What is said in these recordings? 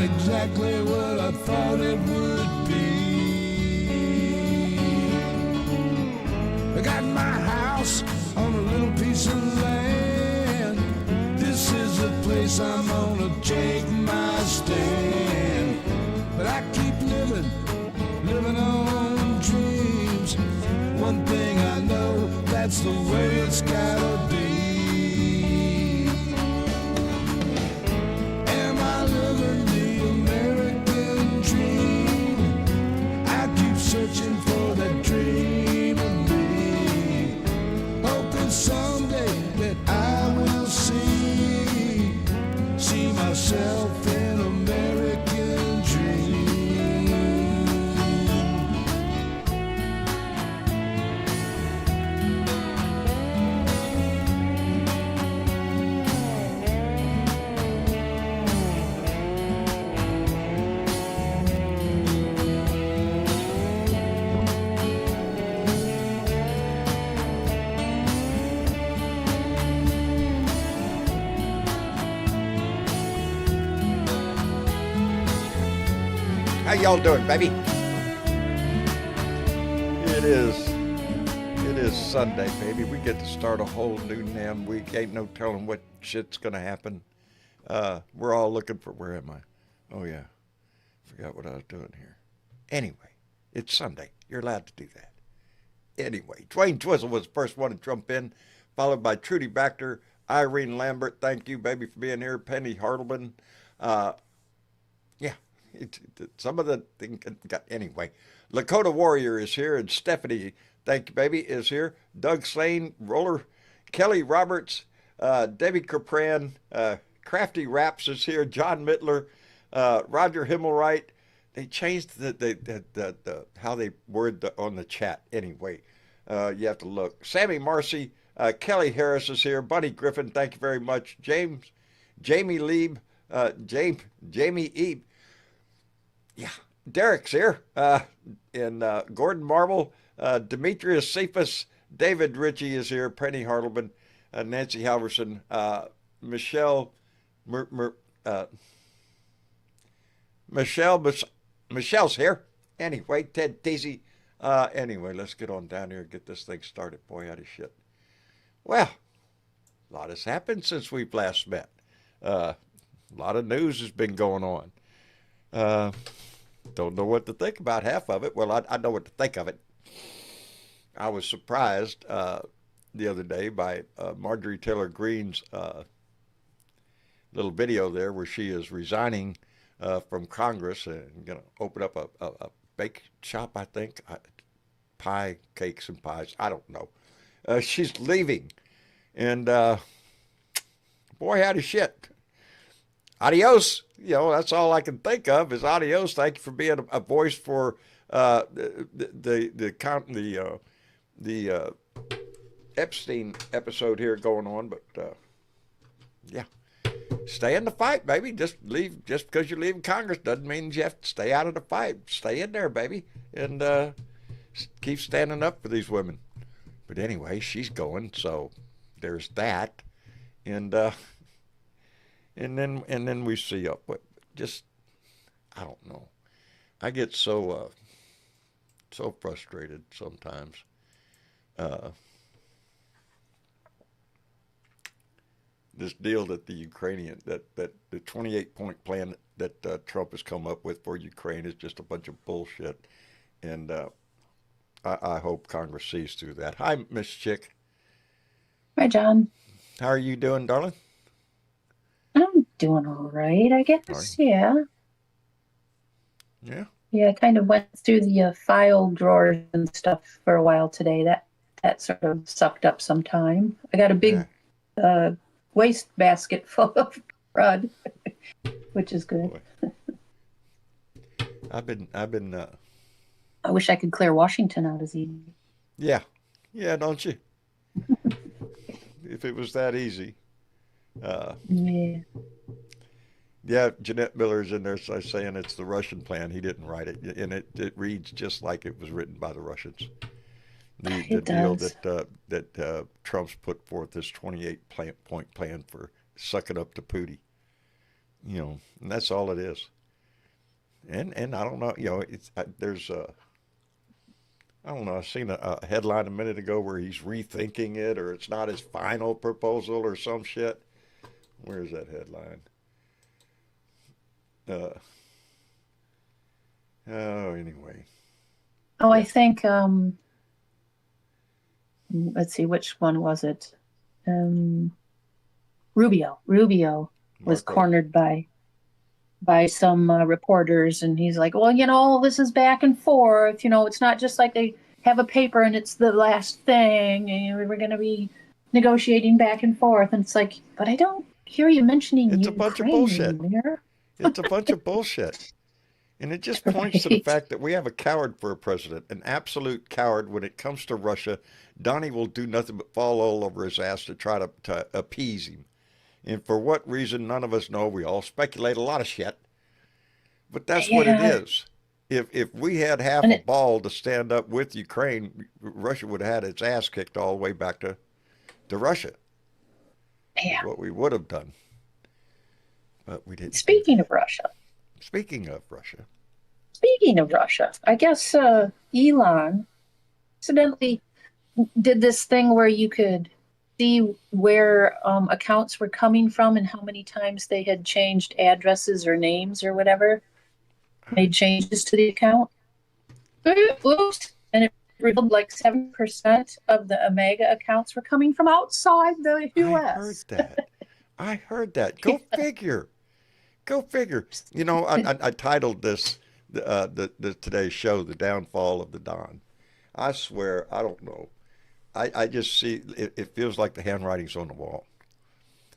exactly what I thought it would be. I got my house on a little piece of land. This is the place I'm gonna take my stand. But I keep living on dreams. One thing I know, that's the way it's gotta be. Am I living the American dream? I keep searching for that dream of me, hoping someday that I will see myself in American dream. How y'all doing, baby? It is Sunday, baby. We get to start a whole new damn week. Ain't no telling what shit's gonna happen. We're all looking for, where am I? Oh yeah, forgot what I was doing here. Anyway, it's Sunday. You're allowed to do that. Anyway, Dwayne Twizzle was the first one to jump in, followed by Trudy Baxter, Irene Lambert. Thank you, baby, for being here. Penny Hartleman. Yeah. Some of the things got, anyway. Lakota Warrior is here, and Stephanie, thank you, baby, is here. Doug Slane, Roller, Kelly Roberts, Debbie Capran, Crafty Raps is here. John Mittler, Roger Himmelwright. They changed the how they word on the chat. Anyway, you have to look. Sammy Marcy, Kelly Harris is here. Bunny Griffin, thank you very much. Jamie Lieb, Jamie Ebe. Yeah, Derek's here, and Gordon Marble, Demetrius Cephas, David Ritchie is here, Penny Hartleman, Nancy Halverson, Michelle's here. Anyway, Ted Teasy. Anyway, let's get on down here and get this thing started. Boy, out of shit. Well, a lot has happened since we've last met. A lot of news has been going on. Don't know what to think about half of it. Well, I know what to think of it. I was surprised the other day by Marjorie Taylor Greene's little video there where she is resigning from Congress and going to open up a bake shop, I think. Pie, cakes, and pies. I don't know. She's leaving. And boy, howdy shit. Adios. You know, that's all I can think of is adios. Thank you for being a voice for the Epstein episode here going on. But yeah, stay in the fight, baby. Just because you're leaving Congress doesn't mean you have to stay out of the fight. Stay in there, baby, and keep standing up for these women. But anyway, she's going, so there's that, and then we see up. But just, I don't know. I get so frustrated sometimes. This deal that the Ukrainian, that the 28-point plan that Trump has come up with for Ukraine is just a bunch of bullshit. And I hope Congress sees through that. Hi, Miss Chick. Hi, John. How are you doing, darling? I'm doing all right, I guess. Yeah. Yeah. Yeah, I kind of went through the file drawers and stuff for a while today. That sort of sucked up some time. I got a big waste basket full of crud, which is good. I've been. I wish I could clear Washington out as easy. Yeah, don't you? If it was that easy. Yeah. Yeah, Jeanette Miller's in there saying it's the Russian plan. He didn't write it, and it reads just like it was written by the Russians. The deal that Trump's put forth, this 28-point plan for sucking up to Putin. You know, and that's all it is. And I don't know, it's there's I don't know. I seen a headline a minute ago where he's rethinking it, or it's not his final proposal, or some shit. Where's that headline? Uh, oh, anyway, Oh, I yeah, think let's see, which one was it? Um, Rubio was Marco. cornered by some reporters, and he's like, "Well, this is back and forth. It's not just like they have a paper and it's the last thing, and we're going to be negotiating back and forth." And it's like, but I don't hear you mentioning It's a bunch of Ukraine bullshit. anywhere. It's a bunch of bullshit. And it just points to the Right? fact that we have a coward for a president, an absolute coward when it comes to Russia. Donnie will do nothing but fall all over his ass to try to appease him. And for what reason, none of us know. We all speculate a lot of shit. But that's what it Yeah, is. If we had half and a ball to stand up with Ukraine, Russia would have had its ass kicked all the way back to Russia, is yeah. what we would have done. But we didn't do Speaking that. of Russia, Speaking of Russia, I guess Elon accidentally did this thing where you could see where accounts were coming from and how many times they had changed addresses or names or whatever, made changes to the account. Oops. And it revealed like 7% of the Omega accounts were coming from outside the I heard US. that. I heard that. Go figure. Go figure. I titled this the today's show, "The Downfall of the Don." I swear, I don't know. I just see it feels like the handwriting's on the wall.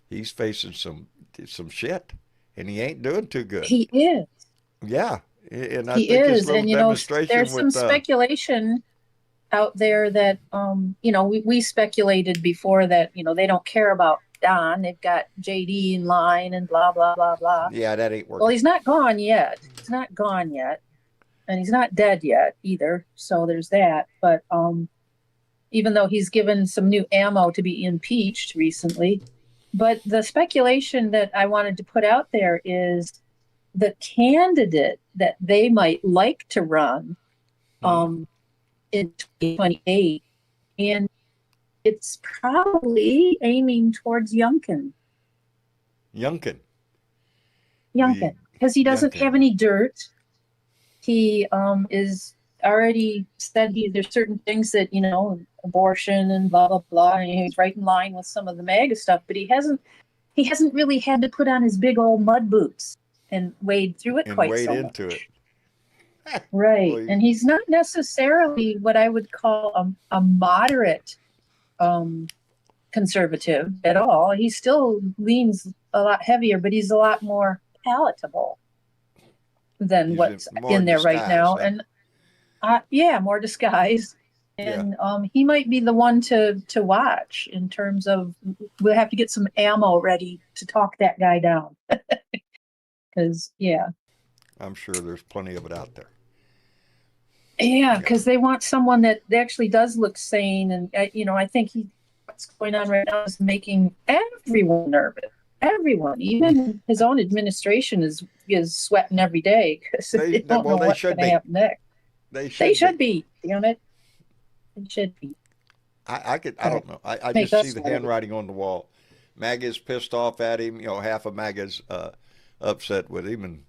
He's facing some shit, and he ain't doing too good. He is. Yeah, and I He think his is. little And, demonstration there's some with speculation out there that we speculated before that they don't care about Don. They've got JD in line and blah blah blah blah. yeah, that ain't Well, working. he's not gone yet. He's not gone yet, and he's not dead yet either. So there's that. But even though he's given some new ammo to be impeached recently, but the speculation that I wanted to put out there is the candidate that they might like to run Hmm? um, in 2028, and it's probably aiming towards Youngkin, the Youngkin, because he doesn't have Youngkin. any dirt. He is already said there's certain things that abortion and blah blah blah. And he's right in line with some of the MAGA stuff, but he hasn't really had to put on his big old mud boots and wade through it And quite wade so into it. much. Right, Well, and he's not necessarily what I would call a moderate um, conservative at all. He still leans a lot heavier, but he's a lot more palatable than he's what's more in there right disguised, now. huh? And yeah, more disguised. Yeah. And he might be the one to watch in terms of we'll have to get some ammo ready to talk that guy down. Because I'm sure there's plenty of it out there. yeah, Yeah. because they want someone that actually does look sane. And I think what's going on right now is making everyone nervous. Everyone, even his own administration, is sweating every day because they don't know Well, they what's going should to be. happen next. They They should should be. be, damn it. They should be. I But don't know. I make just see us the nervous. handwriting on the wall. MAGA's pissed off at him. Half of MAGA's upset with him, and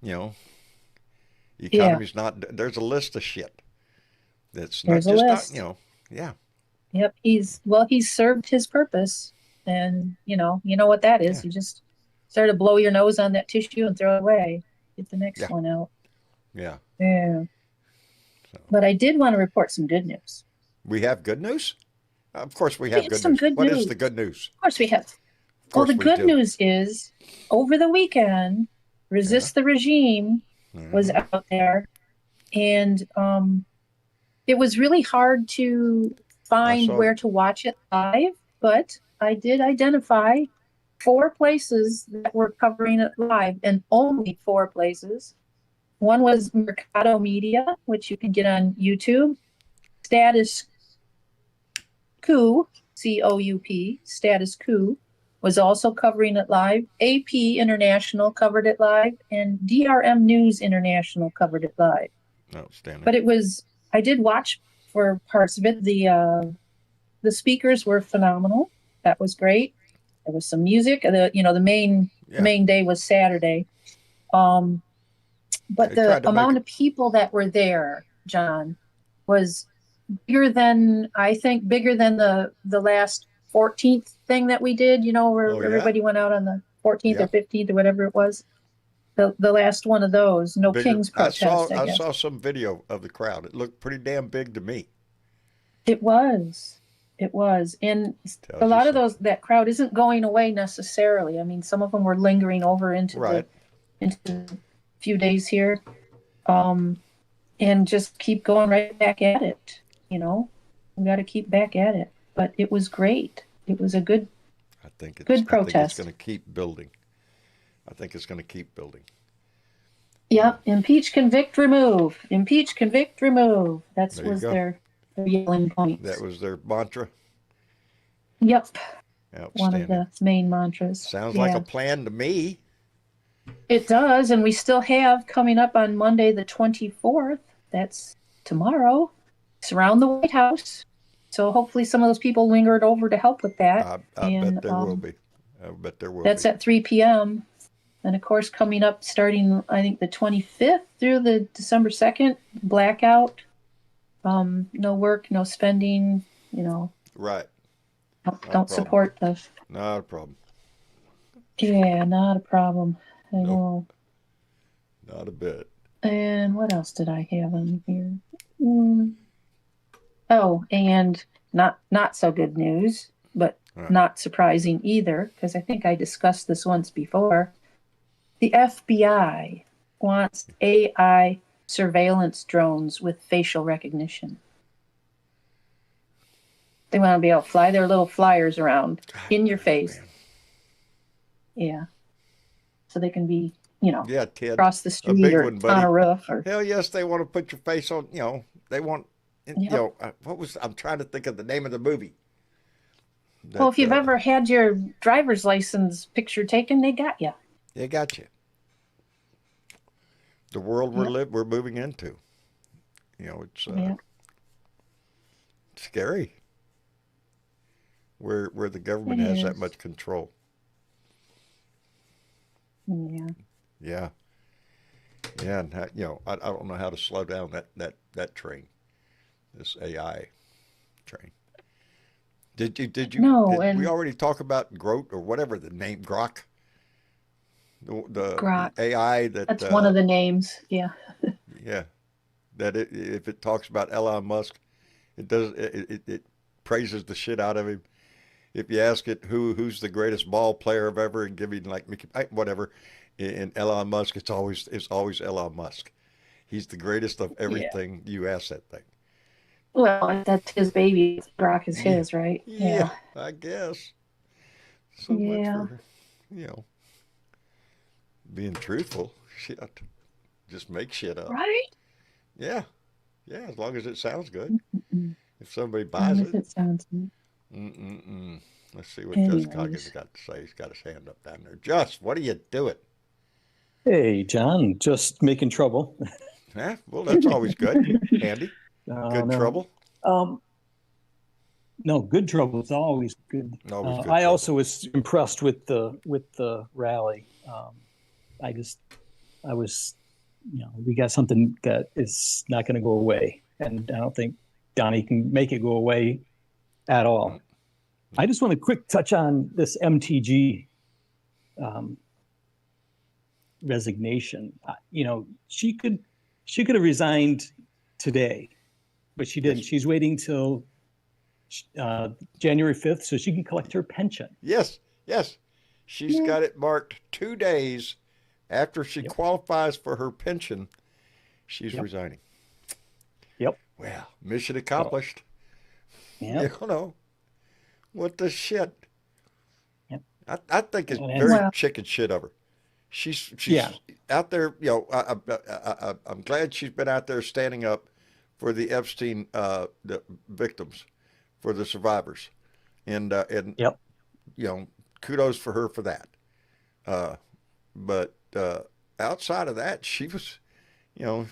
you know, the Yeah, economy's not. There's a list of shit that's not there's a just not. list. Yeah, Yep, he's served his purpose, and you know what that yeah, is. You just start to blow your nose on that tissue and throw it away. Get the next yeah, one out. yeah. Yeah, So but I did want to report some good news. we have good news. Of course, we We have have good some news. good What is news. the good news? Of course, we have. Of Well, the course, we good do. news is over the weekend, Yeah. Resist the Regime was Mm-hmm. out there, and it was really hard to I find saw. where to watch it live, but I did identify four places that were covering it live, and only four places. One was Mercado Media, which you can get on YouTube. Status Coup, COUP, Status Coup, was also covering it live. AP International covered it live, and DRM News International covered it live. Outstanding. But I did watch for parts of it. The speakers were phenomenal. That was great. There was some music. The main day was Saturday. But the amount of people that were there, John, was bigger than the last 14th thing that we did, where everybody went out on the 14th or 15th or whatever it was. The last one of those, no bigger, King's protest. I saw some video of the crowd. It looked pretty damn big to me. It was. And a lot of that crowd isn't going away necessarily. I mean, some of them were lingering over into the few days here. And just keep going right back at it. We got to keep back at it. But it was great. It was a good protest. I think it's going to keep building. Yeah, impeach, convict, remove. Impeach, convict, remove. That was their yelling point. That was their mantra? Yep. One of the main mantras. Sounds like a plan to me. It does, and we still have coming up on Monday the 24th. That's tomorrow. It's around the White House. So hopefully some of those people lingered over to help with that. I bet there will be. That's at 3 p.m. And of course, coming up starting, I think, the 25th through the December 2nd, blackout. No work, no spending, Right. Don't support the... Not a problem. Yeah, not a problem. I know. Not a bit. And what else did I have on here? Oh, and not so good news, but not surprising either, because I think I discussed this once before. The FBI wants AI surveillance drones with facial recognition. They want to be able to fly their little flyers around in your face. Man. Yeah. So they can be, Ted, across the street or on a roof. Hell yes, they want to put your face on, they want, I'm trying to think of the name of the movie. Well, if you've ever had your driver's license picture taken, they got you. They got you. The world we're moving into. It's scary. Where the government has that much control. Yeah. Yeah. Yeah, and I don't know how to slow down that train, this AI train. Did you? No, did we already talk about Groot or whatever the name Grok? The Grok. AI that's one of the names. Yeah. Yeah, that if it talks about Elon Musk, it praises the shit out of him. If you ask it who's the greatest ball player of ever and give him like Mickey whatever, in Elon Musk, it's always Elon Musk. He's the greatest of everything. You ask that thing. Well, that's his baby. Grok is his, right? Yeah, I guess. So much for being truthful. Shit, just make shit up. Right? Yeah, as long as it sounds good. If somebody buys it. It sounds good. Let's see what Just Coggins got to say. He's got his hand up down there. Just, what are you doing? Hey, John, just making trouble. Huh? Well, that's always good. Handy. Good trouble. No, good trouble is always good. Always good I trouble. also was impressed with the rally. We got something that is not going to go away, and I don't think Donnie can make it go away at all. I just want to quick touch on this MTG resignation. She could have resigned today, but she didn't. She's waiting till January 5th so she can collect her pension. Yes. She's got it marked 2 days after she qualifies for her pension. She's resigning. Yep. Well, mission accomplished. Yeah. What the shit? Yep. I think it's very chicken shit of her. She's out there. I'm glad she's been out there standing up for the Epstein the victims, for the survivors, and kudos for her for that. But outside of that, she was, you know,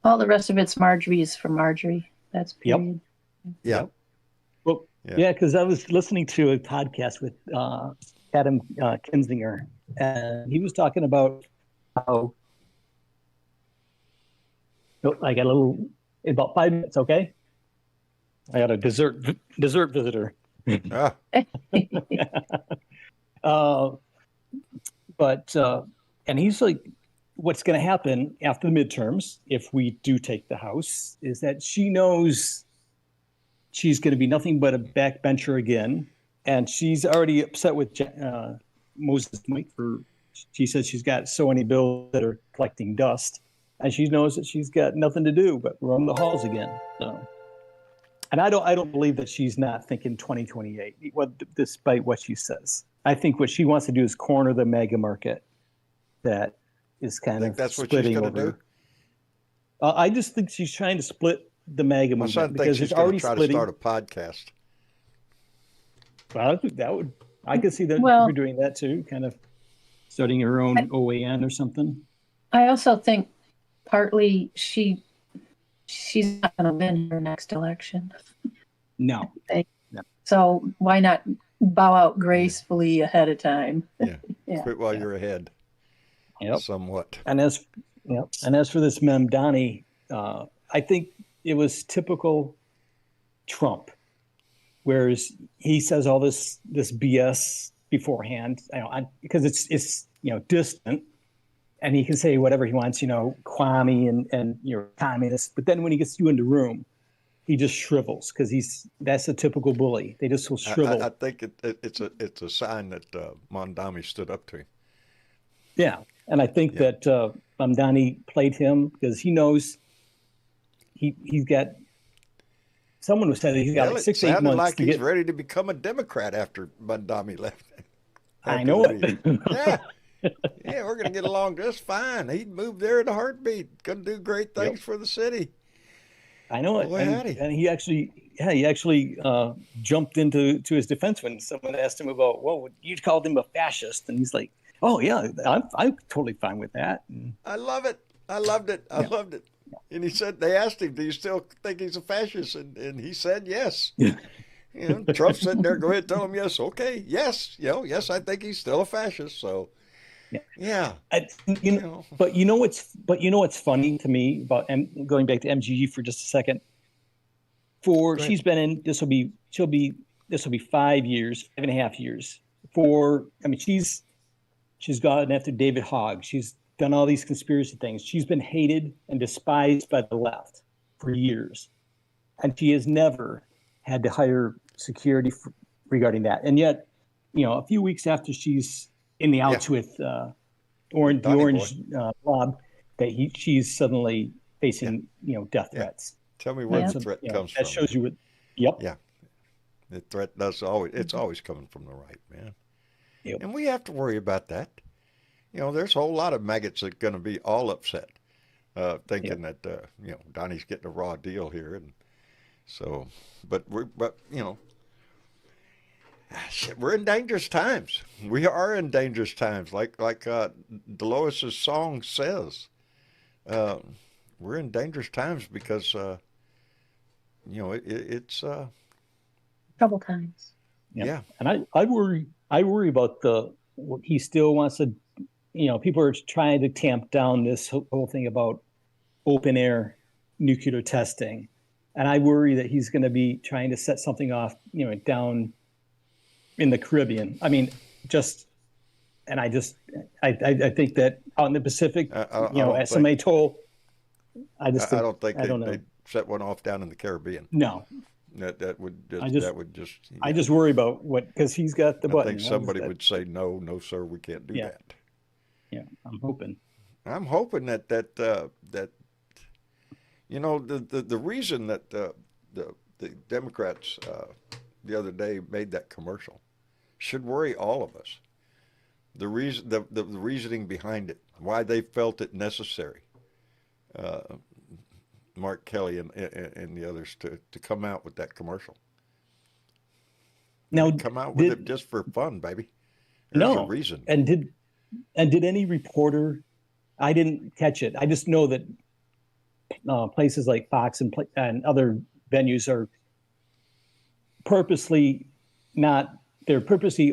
All the rest of it's Marjorie's for Marjorie. That's Yep. period. yeah. Yep. Well, Yeah. yeah, because I was listening to a podcast with Adam Kinzinger, and he was talking about how I got a little about 5 minutes. Okay, I got a dessert visitor. Ah, But and he's like, what's going to happen after the midterms if we do take the House is that she knows she's going to be nothing but a backbencher again, and she's already upset with Moses Mike for. She says she's got so many bills that are collecting dust, and she knows that she's got nothing to do but run the halls again. So, and I don't believe that she's not thinking 2028, despite what she says. I think what she wants to do is corner the mega market that is I kind think of that's what she's splitting going to over. do. I just think she's trying to split the mega My movement son thinks because she's it's going already to try splitting. to start a podcast. Well, I think that would. I could see that Well- her doing that too, kind of starting her own OAN or something. I also think partly she's not going to win her next election. No, So why not bow out gracefully ahead of time? Yeah. Yeah. Quit while you're ahead. Yep. Somewhat. And as for this Mem Donnie, I think it was typical Trump, whereas he says all this BS beforehand, because it's distant, and he can say whatever he wants, Kwame and you're communist, but then when he gets you in the room, he just shrivels because that's a typical bully. They just will shrivel. I think it's a sign that Mondami stood up to him. Yeah, and I think that Mamdani played him because he knows he's got. Someone was saying that he's got Well, like it 6-8 sounded months like to he's get. ready to become a Democrat after Mondami left. I After know the it. meeting. Yeah. Yeah, we're going to get along just fine. He'd move there in a heartbeat. Going to do great things for the city. I know it. Boy, howdy. And he actually jumped into his defense when someone asked him about, well, you called him a fascist, and he's like, oh yeah, I'm totally fine with that. And, I love it. I loved it. I loved it. And he said, they asked him, do you still think he's a fascist? And he said, yes. Trump's sitting there, go ahead, tell him yes. Okay, yes. Yes, I think he's still a fascist. So, yeah. But what's funny to me about going back to MGG for just a second. She's been in this will be 5 years, 5.5 years. She's gone after David Hogg. She's done all these conspiracy things. She's been hated and despised by the left for years, and she has never had to hire security regarding that. And yet, a few weeks after she's in the outs with the orange blob, that she's suddenly facing death threats. Tell me where the threat comes from. That shows you what. Yep. Yeah. The threat it's always coming from the right, man. Yep. And we have to worry about that. There's a whole lot of maggots that are going to be all upset, thinking that Donnie's getting a raw deal here, and so. But we're in dangerous times. We are in dangerous times, like Dolores' song says. We're in dangerous times because it's Trouble times. yeah. And I worry about what he still wants to. People are trying to tamp down this whole thing about open air nuclear testing, and I worry that he's going to be trying to set something off, down in the Caribbean. I mean, I think that out in the Pacific, SMA atoll. I don't think I don't know. they set one off down in the Caribbean. No, that would just. I just worry about because he's got the button. I think somebody would say no, sir, we can't do that. Yeah, I'm hoping that the reason that the Democrats the other day made that commercial should worry all of us. The reasoning behind it, why they felt it necessary. Mark Kelly and the others to come out with that commercial. Now, They come out with it just for fun, baby. There's no a reason. And did any reporter? I didn't catch it. I just know that places like Fox and other venues are purposely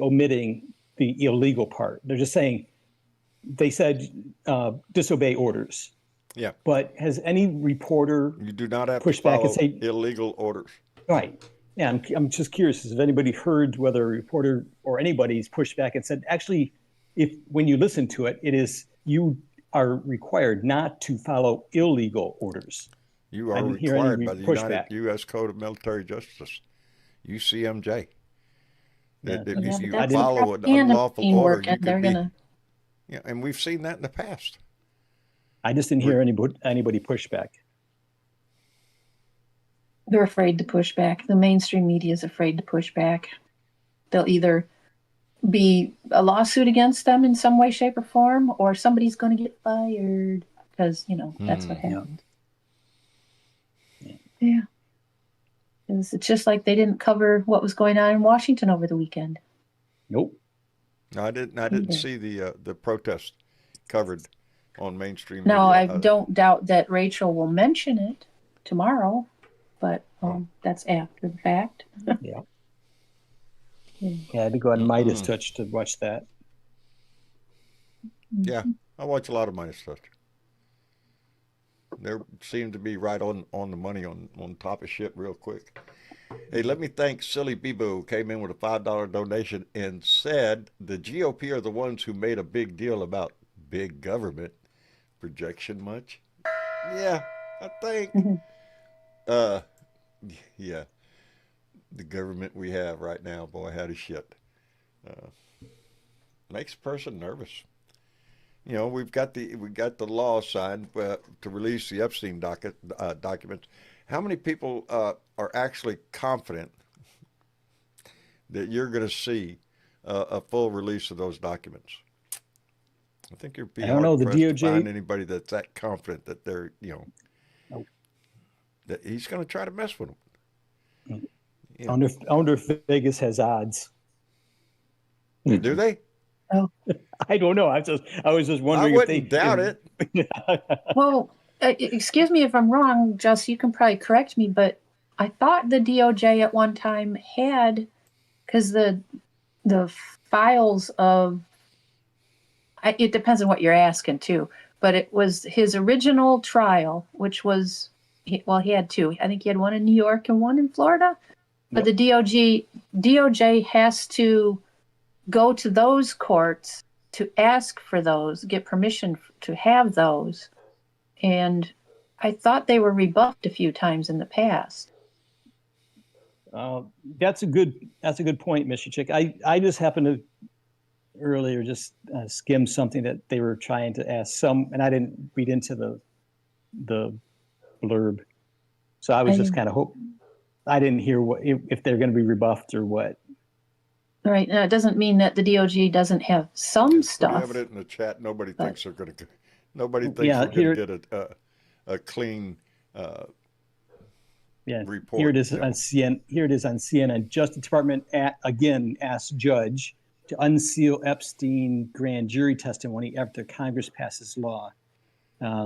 omitting the illegal part. They're just saying, they said disobey orders. Yeah. But has any reporter You do not have to pushed back follow and say illegal orders. right? Yeah, I'm just curious. Has anybody heard whether a reporter or anybody's pushed back and said, actually, when you listen to it, it is you are required not to follow illegal orders. You I are didn't hear any required by the pushback. U.S. Code of Military Justice, UCMJ, that Yeah. if Yeah, you but that's follow an propaganda unlawful machine order, working. you They're could be. gonna. Yeah, and we've seen that in the past. I just didn't hear anybody push back. They're afraid to push back. The mainstream media is afraid to push back. They'll either be a lawsuit against them in some way, shape, or form, or somebody's going to get fired because that's what happened. Yeah. It's just like they didn't cover what was going on in Washington over the weekend. Nope. No, I didn't see the protest covered on mainstream Now, I media. don't doubt that Rachel will mention it tomorrow, but that's after the fact. Yeah. Yeah, I had to go on Midas Touch to watch that. Yeah, I watch a lot of Midas Touch. They seem to be right on the money on top of shit real quick. Hey, let me thank Silly Bebo, who came in with a $5 donation and said the GOP are the ones who made a big deal about big government. Projection much? Yeah, I think. Yeah. The government we have right now, boy, howdy shit. Makes a person nervous. We've got the law signed to release the Epstein documents. How many people are actually confident that you're going to see a full release of those documents? I think you'd be hard pressed to find anybody that's that confident that they're, that he's going to try to mess with them. I wonder if Vegas has odds. Do they? Oh, I don't know. I was just wondering. I wouldn't doubt it. well, excuse me if I'm wrong, Jess. You can probably correct me, but I thought the DOJ at one time had, because the files of, it depends on what you're asking too, but it was his original trial, which was, he had two. I think he had one in New York and one in Florida. But the DOJ has to go to those courts to ask for those, get permission to have those. And I thought they were rebuffed a few times in the past. That's a good point, Mr. Chick. I just happened to earlier just skim something that they were trying to ask some, and I didn't read into the blurb. So I was just kind of I didn't hear if they're going to be rebuffed or what. All right. Now, it doesn't mean that the DOJ doesn't have some stuff. Pretty evident in the chat. Nobody thinks they're going to. Nobody thinks we're going to get a clean report. Here it is on CNN. Here it is on CNN. Justice Department again asked judge to unseal Epstein grand jury testimony after Congress passes law.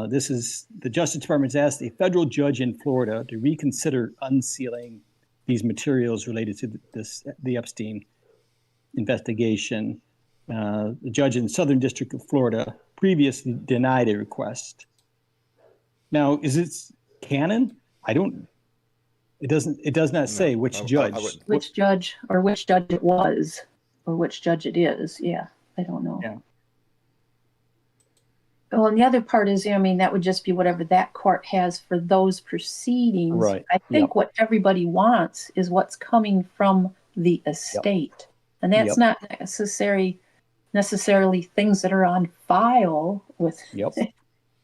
This is the Justice Department's asked a federal judge in Florida to reconsider unsealing these materials related to the Epstein investigation. The judge in the Southern District of Florida previously denied a request. Now, is it canon? It does not say which judge. Which judge or which judge it was or which judge it is. Yeah, I don't know. Yeah. Well, and the other part is, that would just be whatever that court has for those proceedings. Right. I think what everybody wants is what's coming from the estate. Yep. And that's not necessarily things that are on file with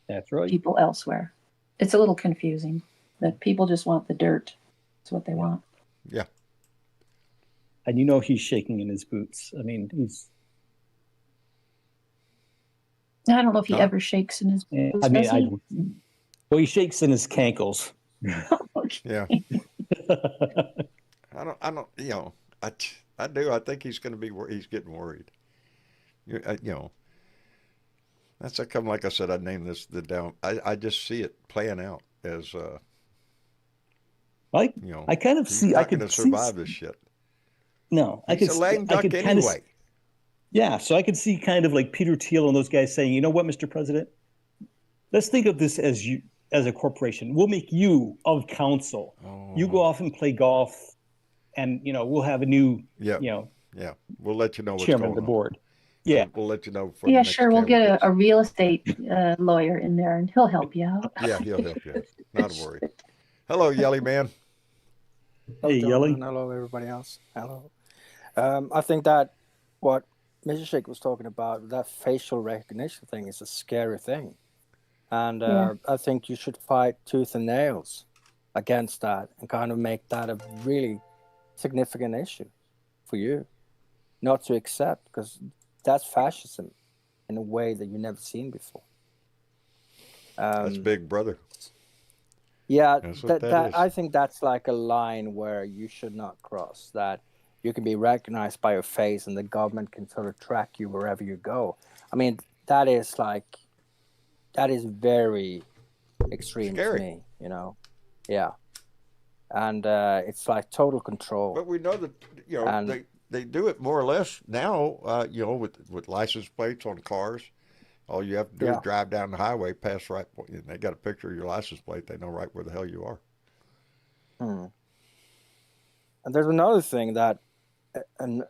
that's right. people elsewhere. It's a little confusing that people just want the dirt. That's what they want. Yeah. And he's shaking in his boots. I mean, I don't know if he ever shakes in his boots. He shakes in his cankles. Yeah. I I do. I think he's going to be. He's getting worried. You know, that's how come. Like I said, I named this the down. I just see it playing out as Like you know. I kind of He's see. I not going could to see. survive this shit. No, I He's could. a lame I duck could kind of. anyway. Yeah, so I could see kind of like Peter Thiel and those guys saying, you know what, Mr. President, let's think of this as you as a corporation. We'll make you of counsel. You go off and play golf, and we'll have a new Yeah, you know yeah. We'll let you know what's chairman going of the on. board. Yeah, We'll let you know before Yeah, the next sure. We'll camera get hits. a real estate lawyer in there, and he'll help you out. Yeah, he'll help you. Not a worry. Hello, Yelly Man. Hello, Hey, Jonathan. Yelly. Hello, everybody else. Hello. I think that what Mr. Shake was talking about, that facial recognition thing, is a scary thing. And Yeah. I think you should fight tooth and nails against that and kind of make that a really significant issue for you not to accept, because that's fascism in a way that you've never seen before. That's Big Brother. Yeah, That's what that is. I think that's like a line where you should not cross, that you can be recognized by your face and the government can sort of track you wherever you go. I mean, that is very extreme Scary. to me, Yeah. And it's like total control. But we know that And- they do it more or less now. With license plates on cars, all you have to do is Yeah. drive down the highway, pass right. And they got a picture of your license plate. They know right where the hell you are. And there's another thing that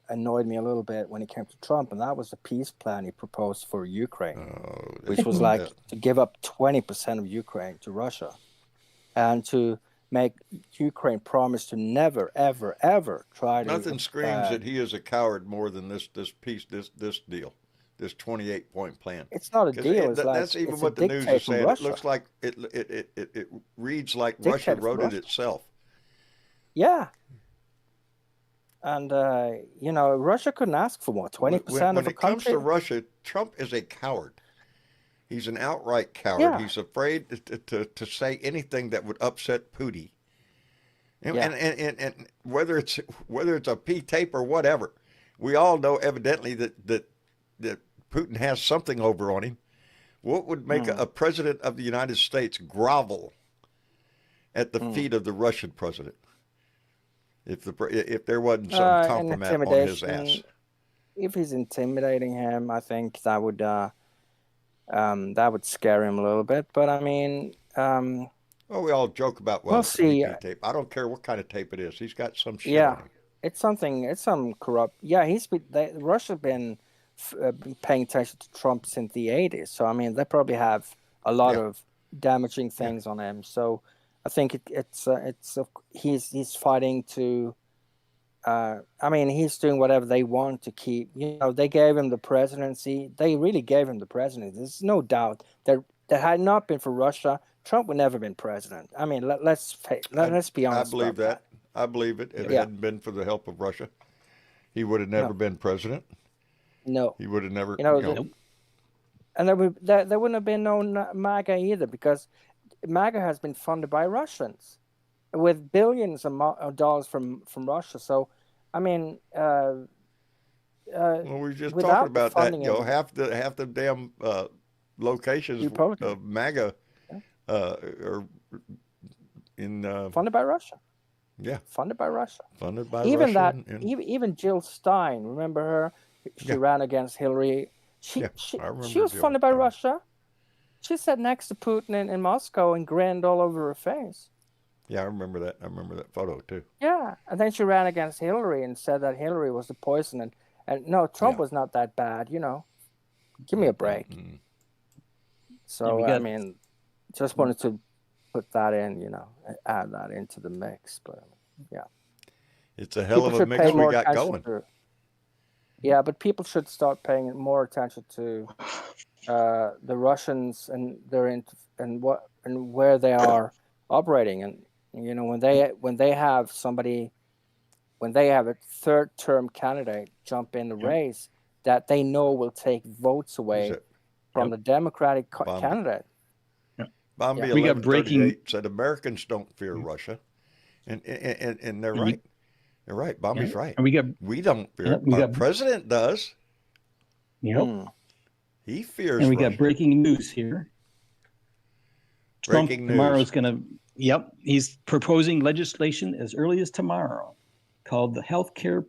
annoyed me a little bit when it came to Trump, and that was the peace plan he proposed for Ukraine, which was like to give up 20% of Ukraine to Russia and to make Ukraine promise to never, ever, ever try to... Nothing screams that he is a coward more than this deal, this 28-point plan. It's not a deal. That's even it's what a the news dictate is from saying. Russia. It looks like it reads like Dictate Russia from wrote it Russia. itself. Yeah. And, Russia couldn't ask for more. 20% When of a it comes country. to Russia, Trump is a coward. He's an outright coward. Yeah. He's afraid to say anything that would upset Putin. And, Yeah. and whether it's a P tape or whatever, we all know evidently that Putin has something over on him. What would make a president of the United States grovel at the feet of the Russian president? If there wasn't some And compromise on his ass. intimidation. If he's intimidating him, I think that would scare him a little bit. But I mean, Well, we all joke about, We'll it's PP see. tape. I don't care what kind of tape it is. He's got some shit Yeah. on him. it's some corrupt. Yeah, Russia's been paying attention to Trump since the 80s. So I mean, they probably have a lot Yeah. of damaging things on him. So I think he's fighting to. I mean, he's doing whatever they want to keep. They gave him the presidency. They really gave him the presidency. There's no doubt that had not been for Russia, Trump would never have been president. I mean, let's be honest. I believe about that. I believe it. If it Yeah. hadn't been for the help of Russia, he would have never been president. No. He would have never. And there wouldn't have been no MAGA either, because MAGA has been funded by Russians with billions of dollars from Russia. So, I mean, Well, we were just without talking about that. funding Half the damn locations Republican. of MAGA are in funded by Russia. yeah, Funded by Russia. funded by Even Russia. that, even Jill Stein, remember her? She Yeah. ran against Hillary. She I remember she was Jill funded by Stein. Russia. She sat next to Putin in Moscow and grinned all over her face. Yeah, I remember that. I remember that photo too. Yeah, and then she ran against Hillary and said that Hillary was the poison, and no, Trump Yeah. was not that bad. Give me a break. Mm-hmm. So we I got- mean, just wanted to put that in, add that into the mix. But yeah, It's a hell of a should mix pay we more got attention going. to- yeah, but people should start paying more attention to the Russians and where they are operating, and when they have somebody, when they have a third-term candidate jump in the race that they know will take votes away it? from the Democratic Bomb. candidate. Bombi Yeah. We got 1138 breaking- said Americans don't fear Russia, and they're And right. You're right. Bobby's right. And we got We don't fear it. we Our got- president does. He fears and we Russia. got breaking news here. Trump Breaking tomorrow news. is going to, he's proposing legislation as early as tomorrow called the Healthcare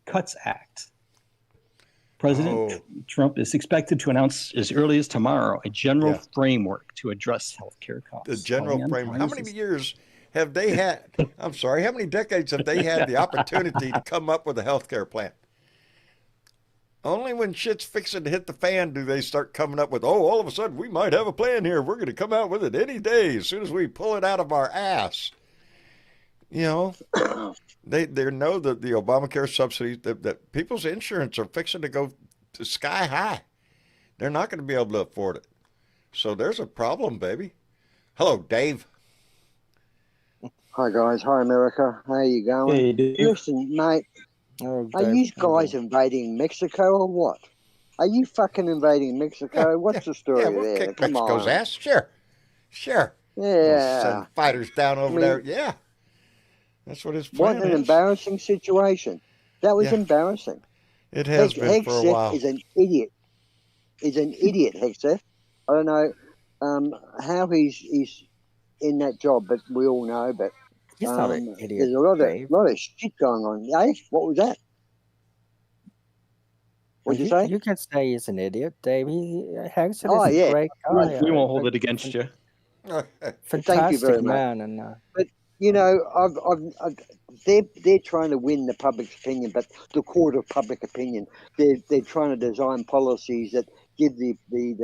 Cuts Act. President Trump is expected to announce as early as tomorrow a general framework to address healthcare costs. The general framework. How many years have they had? I'm sorry. How many decades have they had the opportunity to come up with a healthcare plan? Only when shit's fixing to hit the fan do they start coming up with, all of a sudden we might have a plan here. We're going to come out with it any day as soon as we pull it out of our ass. You know, they know that the Obamacare subsidies, that people's insurance are fixing to go to sky high. They're not going to be able to afford it. So there's a problem, baby. Hello, Dave. Hi, guys. Hi, America. How you going? Hey, Dave. Listen, mate, Oh, are Dave, you guys invading Mexico or what? Are you fucking invading Mexico? What's the story we'll there? kick Come Mexico's on. ass. Sure. We'll Yeah. send fighters down over there. Yeah. That's what his plan What an is. embarrassing situation. That was embarrassing. It has been for a while. is an idiot. He's an idiot, Hexeth. I don't know how he's in that job, but we all know. But He's not an idiot. there's a Dave. lot of shit going on. Hey, what was that? What'd you say? You can say he's an idiot, Dave. Hexet Oh, is yeah. a great guy. We won't hold it against you. Fantastic Thank you very much. man, and You know, they're trying to win the public's opinion, but the court of public opinion. They're trying to design policies that give the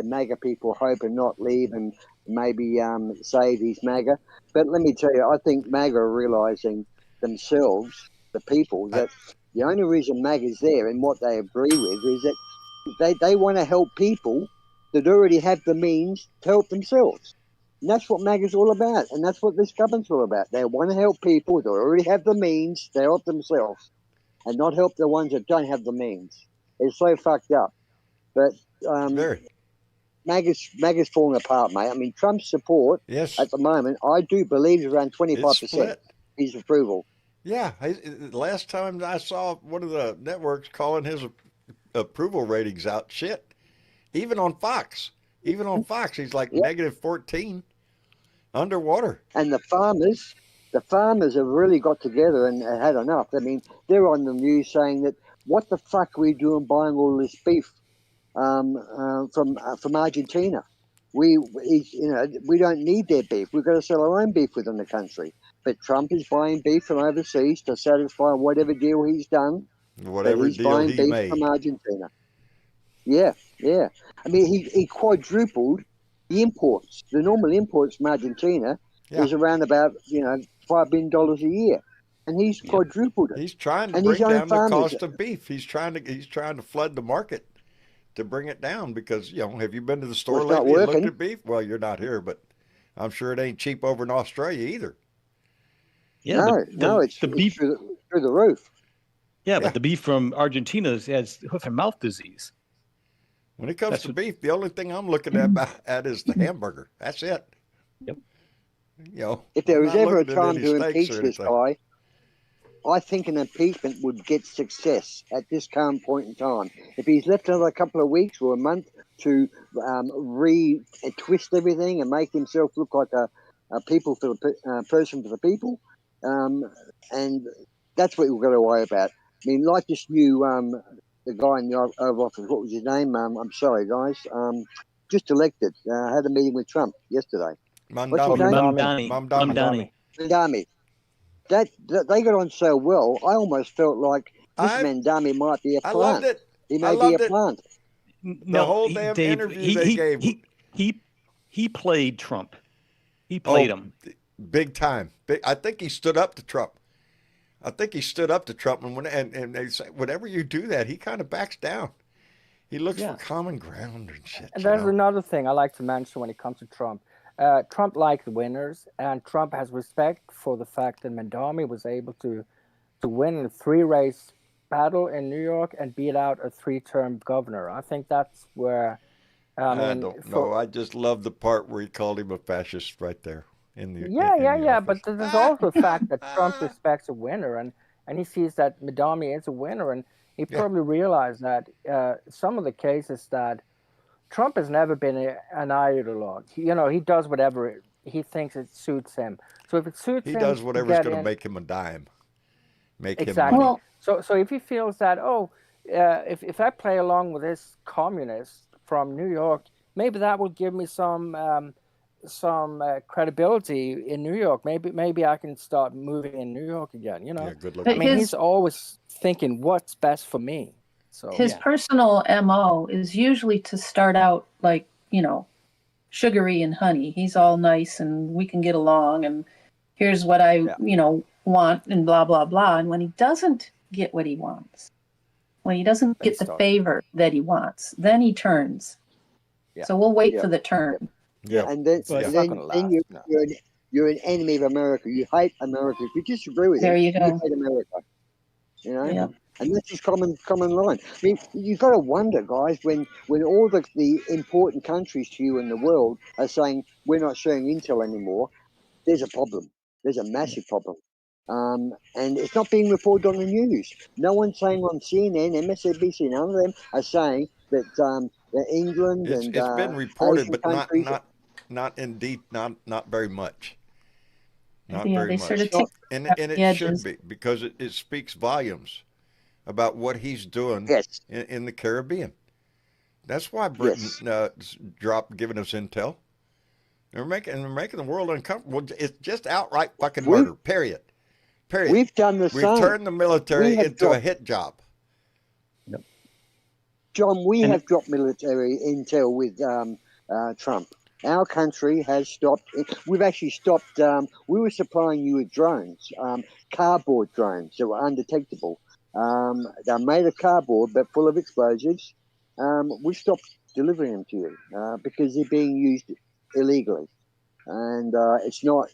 MAGA people hope and not leave and maybe save these MAGA. But let me tell you, I think MAGA are realizing themselves, the people, that the only reason MAGA is there and what they agree with is that they want to help people that already have the means to help themselves. And that's what MAGA's all about. And that's what this government's all about. They want to help people that already have the means to help themselves and not help the ones that don't have the means. It's so fucked up. But MAGA's falling apart, mate. I mean, Trump's support at the moment, I do believe, is around 25%. His approval. Yeah. Last time I saw one of the networks calling his approval ratings out, shit. Even on Fox, he's like negative 14 underwater. And the farmers have really got together and had enough. I mean, they're on the news saying that what the fuck are we doing buying all this beef from Argentina? We don't need their beef. We've got to sell our own beef within the country. But Trump is buying beef from overseas to satisfy whatever deal he's done. Whatever he's deal buying he beef made. from Argentina. Yeah. I mean, he quadrupled the imports. The normal imports from Argentina is around about $5 billion a year, and he's quadrupled it. He's trying to And bring his own down the farmers- cost of beef. He's trying to flood the market to bring it down because have you been to the store Well, it's not lately and looked working. at beef? Well, you're not here, but I'm sure it ain't cheap over in Australia either. Yeah, it's beef through the roof. Yeah, but the beef from Argentina has hoof and mouth disease. When it comes to beef, the only thing I'm looking at is the hamburger. That's it. Yep. If there I'm was not ever a looking at time any to steaks impeach or this anything. guy, I think an impeachment would get success at this current point in time. If he's left another couple of weeks or a month to twist everything and make himself look like a people for the person for the people, and that's what we've got to worry about. I mean, like this new the guy in the Oval Office, what was his name? I'm sorry, guys. Just elected. Had a meeting with Trump yesterday. What's his name? Mamdani. Mandami. That they got on so well. I almost felt like this Mandami might be a plant. I loved it. He may be a plant. The whole damn interview they gave. He played Trump. He played him big time. I think he stood up to Trump. And they say whenever you do that, he kind of backs down. He looks for common ground and shit. And there's another thing I like to mention when it comes to Trump. Trump likes winners, and Trump has respect for the fact that Mandami was able to win a 3-race battle in New York and beat out a 3-term governor. I think that's where. I don't know. I just love the part where he called him a fascist right there. But there's also the fact that Trump respects a winner, and he sees that Madami is a winner, and he probably realized that some of the cases that Trump has never been an ideologue. He does whatever he thinks it suits him. So if it suits him, He does to whatever's get going to in, make him a dime, make him exactly. money. Well, So if he feels that, if I play along with this communist from New York, maybe that will give me some credibility in New York. Maybe I can start moving in New York again. Yeah, good luck. But I mean, his- he's always thinking what's best for me. So his personal MO is usually to start out like, sugary and honey. He's all nice and we can get along and here's what I, want and blah, blah, blah. And when he doesn't get what he wants, when he doesn't get the favor that he wants, then he turns. Yeah. So we'll wait for the turn. Yeah. And then, But it's not gonna last, no. you're an enemy of America. You hate America. If you disagree with There him, you go. hate America. Yeah. And that's his common line. I mean, you've got to wonder, guys, when all the important countries to you in the world are saying we're not sharing intel anymore, there's a problem. There's a massive problem. And it's not being reported on the news. No one's saying on CNN, MSNBC, none of them are saying that England It's been reported, Asian but countries, not indeed, not very much. Not Yeah, very they much. sort of tick And the it should edges. be, because it speaks volumes about what he's doing yes, in the Caribbean. That's why Britain dropped giving us intel. They're making the world uncomfortable. It's just outright fucking murder. Period. we've done the We've same. turned the military into a hit job. John, we have dropped military intel with Trump. Our country has stopped. We've actually stopped. We were supplying you with drones, cardboard drones that were undetectable. They're made of cardboard but full of explosives. We stopped delivering them to you because they're being used illegally, and it's not.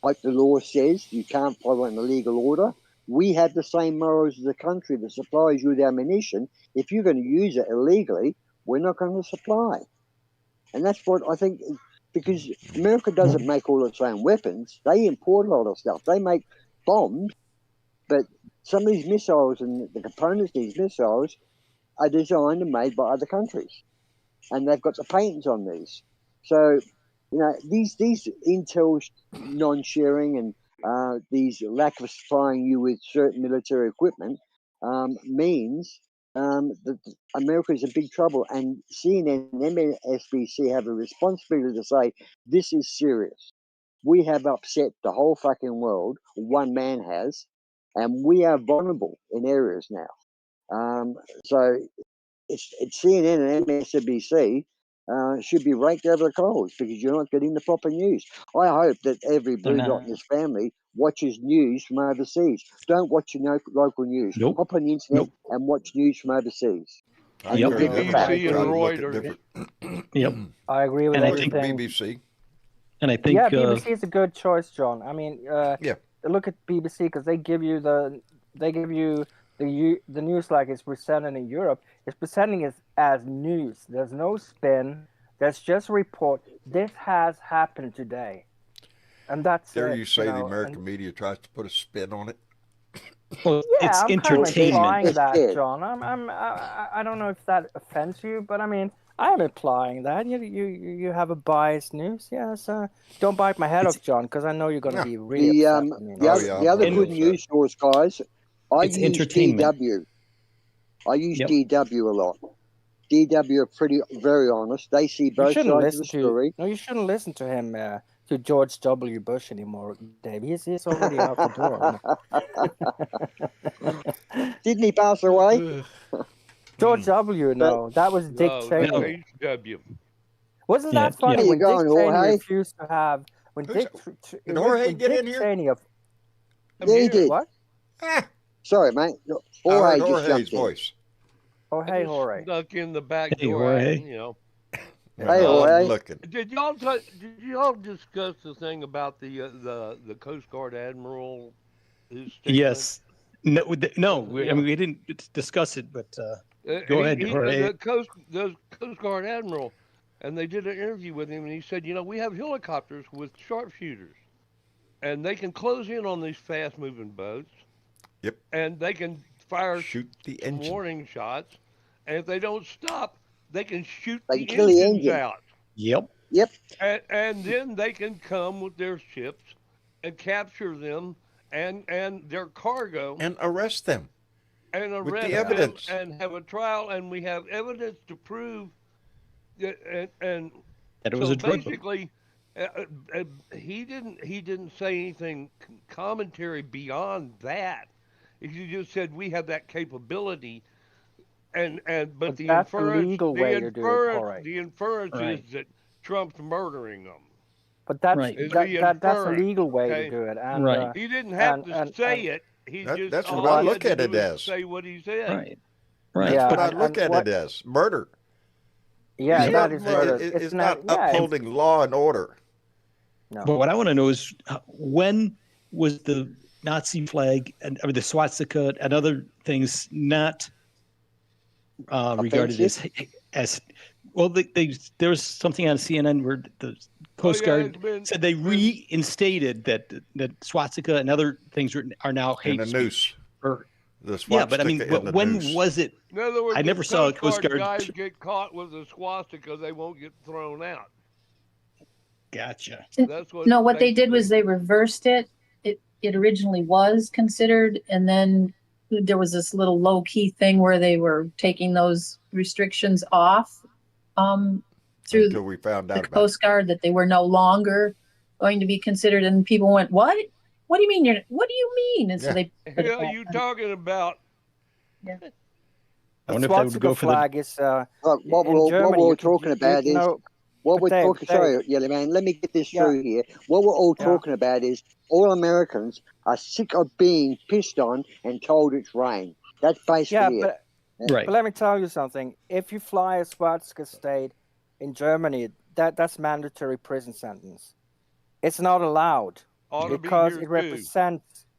Like the law says, you can't follow an illegal order. We have the same morals as a country that supplies you with ammunition. If you're going to use it illegally, we're not going to supply. And that's what I think, because America doesn't make all its own weapons. They import a lot of stuff. They make bombs, but some of these missiles and the components of these missiles are designed and made by other countries. And they've got the patents on these. So, these intel non-sharing and these lack of supplying you with certain military equipment means that America is in big trouble, and CNN and MSNBC have a responsibility to say this is serious. We have upset the whole fucking world. One man has, and we are vulnerable in areas now. So it's CNN and MSNBC should be raked over the coals because you're not getting the proper news. I hope that every blue dot in this family watches news from overseas. Don't watch your local news. Nope. Hop on the internet and watch news from overseas. I You'll encourage get the everybody facts. to try to look at Reuters. different. Yep. I agree with And I Look at everything. BBC. And I think BBC is a good choice, John. I mean, Yeah. look at BBC because they give you the news like it's presented in Europe. It's presenting it as news. There's no spin. There's just a report. This has happened today, and that's Dare it. you say the know, American and- media tries to put a spin on it? well, Yeah, it's I'm kind of entertainment. implying that, Yeah. John. I don't know if that offends you, but I mean, I am implying that you have a biased news. Yes, don't bite my head off, John, because I know you're going to be really The upset with me. the other I'm good really news source, guys. I It's use entertainment. DW. I use Yep. DW a lot. DW are very honest. They see You both shouldn't sides of listen the story. you shouldn't listen to him, to George W. Bush anymore, Dave. He's already out the door. Didn't he pass away? George W. No, that was Dick No, Cheney. HW. Wasn't Yeah, that funny yeah. when Where you Dick going, Cheney Jorge? refused to have when Who's- Dick Did Jorge when get Dick in here? Cheney I'm Yeah, he here. did. what? Ah, Sorry, mate. I heard Jorge just Jorge's jumped in. voice. Oh, I hey, just Jorge. snuck in the back Hey, door, Jorge. acting, Hey, I'm Jorge. looking. Did y'all discuss the thing about the Coast Guard admiral? His statement? Yes. No. I mean, we didn't discuss it, but go ahead, Jorge. The Coast Guard admiral, and they did an interview with him, and he said, we have helicopters with sharpshooters, and they can close in on these fast-moving boats. Yep. and they can fire Shoot the some engine. warning shots, and if they don't stop, they can shoot They the can kill the engines engine. out, Yep. Yep. and then they can come with their ships and capture them and their cargo And arrest them and with the arrest them evidence. and have a trial, and we have evidence to prove that, and That it was so a drug boat. basically, he didn't say anything commentary beyond that. He just said we have that capability, but But that's a legal way to do it, Corey. the inference Right. is that Trump's murdering them. But that's Right. Is that, the that that's a inference, legal way okay? to do it, and Right. He didn't have to and say it. He just That's all what I he look had at to do it was as. say what he said. Right. Right. That's Yeah, what I and- look and at what- it as. Murder. yeah, It's that not- is murder. It's not yeah, upholding law and order. no. But what I want to know is when was the Nazi flag and the swastika and other things not regarded as well? There was something on CNN where the Coast yeah, Guard it's been- said they reinstated that swastika and other things are now hate And a speech. noose. Or, The yeah, but I mean, swastika and the when noose. was it? In other words, I never if saw a Coast Coast Guard- guys get caught with a swastika, they won't get thrown out. Gotcha. That's what. No, what they did was they reversed it. It originally was considered, and then there was this little low key thing where they were taking those restrictions off through Until we found the out about it. Coast Guard, that they were no longer going to be considered. And people went, "What? What do you mean? What do you mean?" And so Yeah. they put it Hell, back you on. talking about? I The wonder if they would swastika go for the. flag is What in we're Germany. all you can- talking you- about you is know, what but we're Dave, talking. Sorry, Yellow Man. Let me get this Yeah. through here. What we're all Yeah. talking about is all Americans are sick of being pissed on and told it's rain. That's yeah, basically it. Right. but let me tell you something. If you fly a swastika state in Germany, that's mandatory prison sentence. It's not allowed Ought to be because here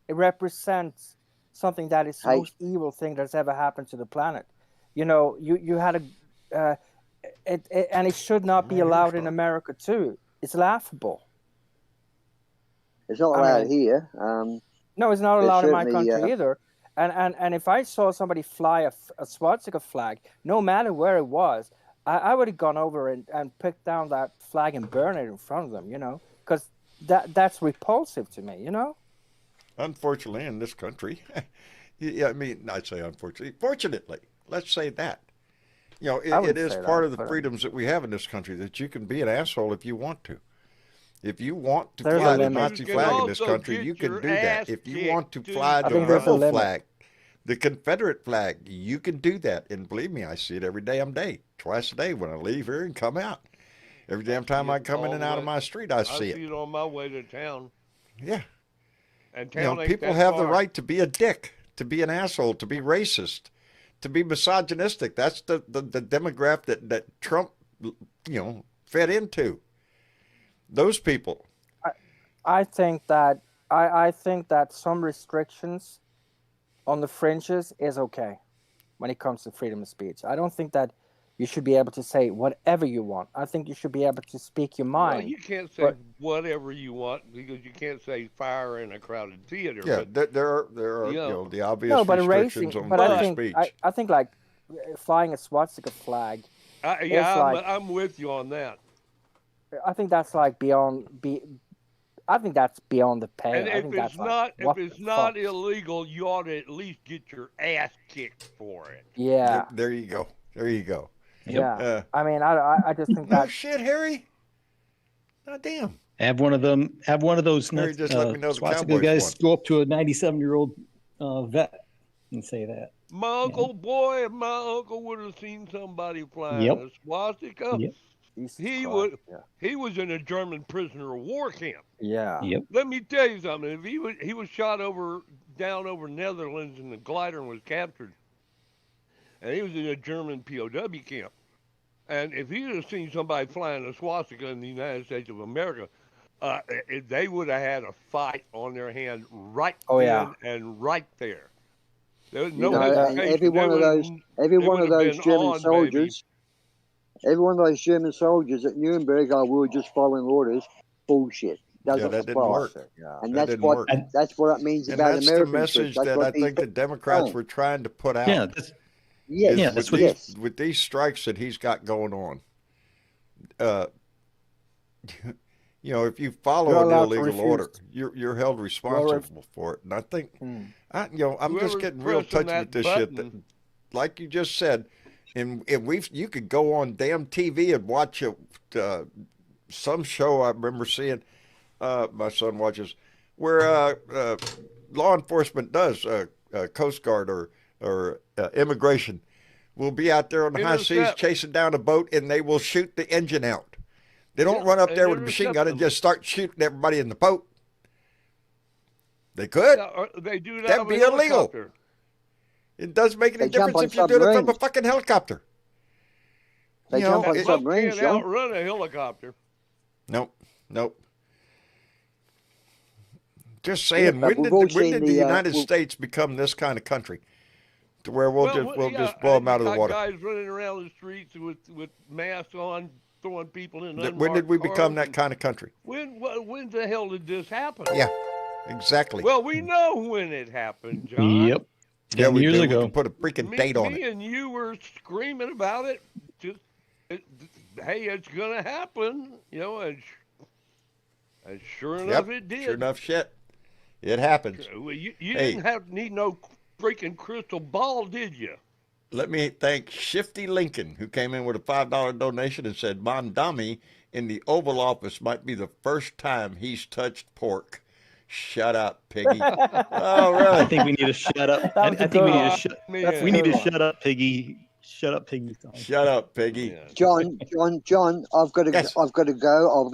it represents something that is the Hey. most evil thing that's ever happened to the planet. You know, you had and it should not be Right, allowed here's in fun. America too. It's laughable. It's not I allowed mean- here. No, it's not There's allowed in my certainly, country either. And if I saw somebody fly a swastika flag, no matter where it was, I would have gone over and picked down that flag and burn it in front of them, you know, because that's repulsive to me, you know. Unfortunately, in this country, yeah, I mean, I'd say unfortunately. Fortunately, let's say that. You know, I would it is say part that, of the but- freedoms that we have in this country that you can be an asshole if you want to. If you want to There's a fly the limit. Nazi You can flag in this also country, get you can your do that. ass If you want to kicked, fly too. the I think there's a rebel limit. flag, the Confederate flag, you can do that. And believe me, I see it every damn day, twice a day when I leave here and come out. Every damn time I come in and out of my street, I see it. it on my way to town. Yeah. And You town know, ain't people that have the far. right to be a dick, to be an asshole, to be racist, to be misogynistic. That's the demographic that Trump, fed into. Those people. I think that I think that some restrictions on the fringes is okay when it comes to freedom of speech. I don't think that you should be able to say whatever you want. I think you should be able to speak your Well, mind. you can't say but- whatever you want because you can't say fire in a crowded theater. Yeah, but there are you know, the obvious No, but restrictions racing. on But I free think speech. I think like flying a swastika flag. I'm with you on that. I think that's like I think that's beyond the pale. And I if think it's that's like, not what if it's the not fuck? illegal, you ought to at least get your ass kicked for it. Yeah, There you go. There you go. yeah. I mean, I just think No that shit, Harry. God damn. Have one of those Harry, just let me know the swastika Cowboys guys won. go up to a 97-year-old vet and say that. My uncle, boy, if my uncle would have seen somebody flying Yep. a swastika, Yep. Jesus he Christ, would. Yeah. He was in a German prisoner of war camp. Yeah. Yep. Let me tell you something. If he was shot down over Netherlands, and the glider was captured, and he was in a German POW camp. And if he'd have seen somebody flying a swastika in the United States of America, they would have had a fight on their hand right Oh, then yeah. and right there. There was You no know, and hesitation. every one of those, every they one of would have those been German on, baby. soldiers, every one of those German soldiers at Nuremberg, we were just following orders. Bullshit. doesn't that didn't pass. work. Yeah. And That that's didn't what work. that's what it means And about that's the American message troops. That's that what I these think the people Democrats don't. were trying to put out. Yeah, Yes, Yeah, Is that's with what- these yes. with these strikes that he's got going on. Uh, if you You're follow an allowed to illegal refuse. order, you're held responsible for it. And I think, Hmm. I'm just Whoever's getting real pressing touchy with that this shit. That, button. like you just said, and you could go on damn TV and watch some show I remember seeing. My son watches where law enforcement does Coast Guard or immigration will be out there on the high seas Intercept. chasing down a boat, and they will shoot the engine out. They don't Yeah, run up and there with a machine intercept gun and them. just start shooting everybody in the boat. They could. They do that That'd with be a illegal. helicopter. It doesn't make any They jump difference on if you're doing it from a submarines. fucking helicopter. They You jump know, on That it- boat submarines, can't John. outrun a helicopter. Nope. Just Yeah, saying, but when we've all did seen the the, United well- States become this kind of country, to where we'll yeah, just blow them and out of the you got water? Guys running around the streets with masks on, throwing people in When unmarked did we become cars that kind of country? When the hell did this happen? Yeah, exactly. Well, we know when it happened, John. Yep. Yeah, 10 we years do. We ago. can put a freaking Me, date on me it. and you were screaming about it. Hey, it's gonna happen, and sure enough, it did. Sure enough, shit, it happens. Well, you Hey. didn't need no freaking crystal ball, did you? Let me thank Shifty Lincoln, who came in with a $5 donation and said, Mondami in the Oval Office might be the first time he's touched pork. Shut up, Piggy. Oh, I really? think we need to shut up. That was a I think we good need to one. shut. Man. We need to Good one. shut up, Piggy. Shut up, Piggy. Shut up, Piggy. Yeah. John, I've got to, Yes. I've got to go.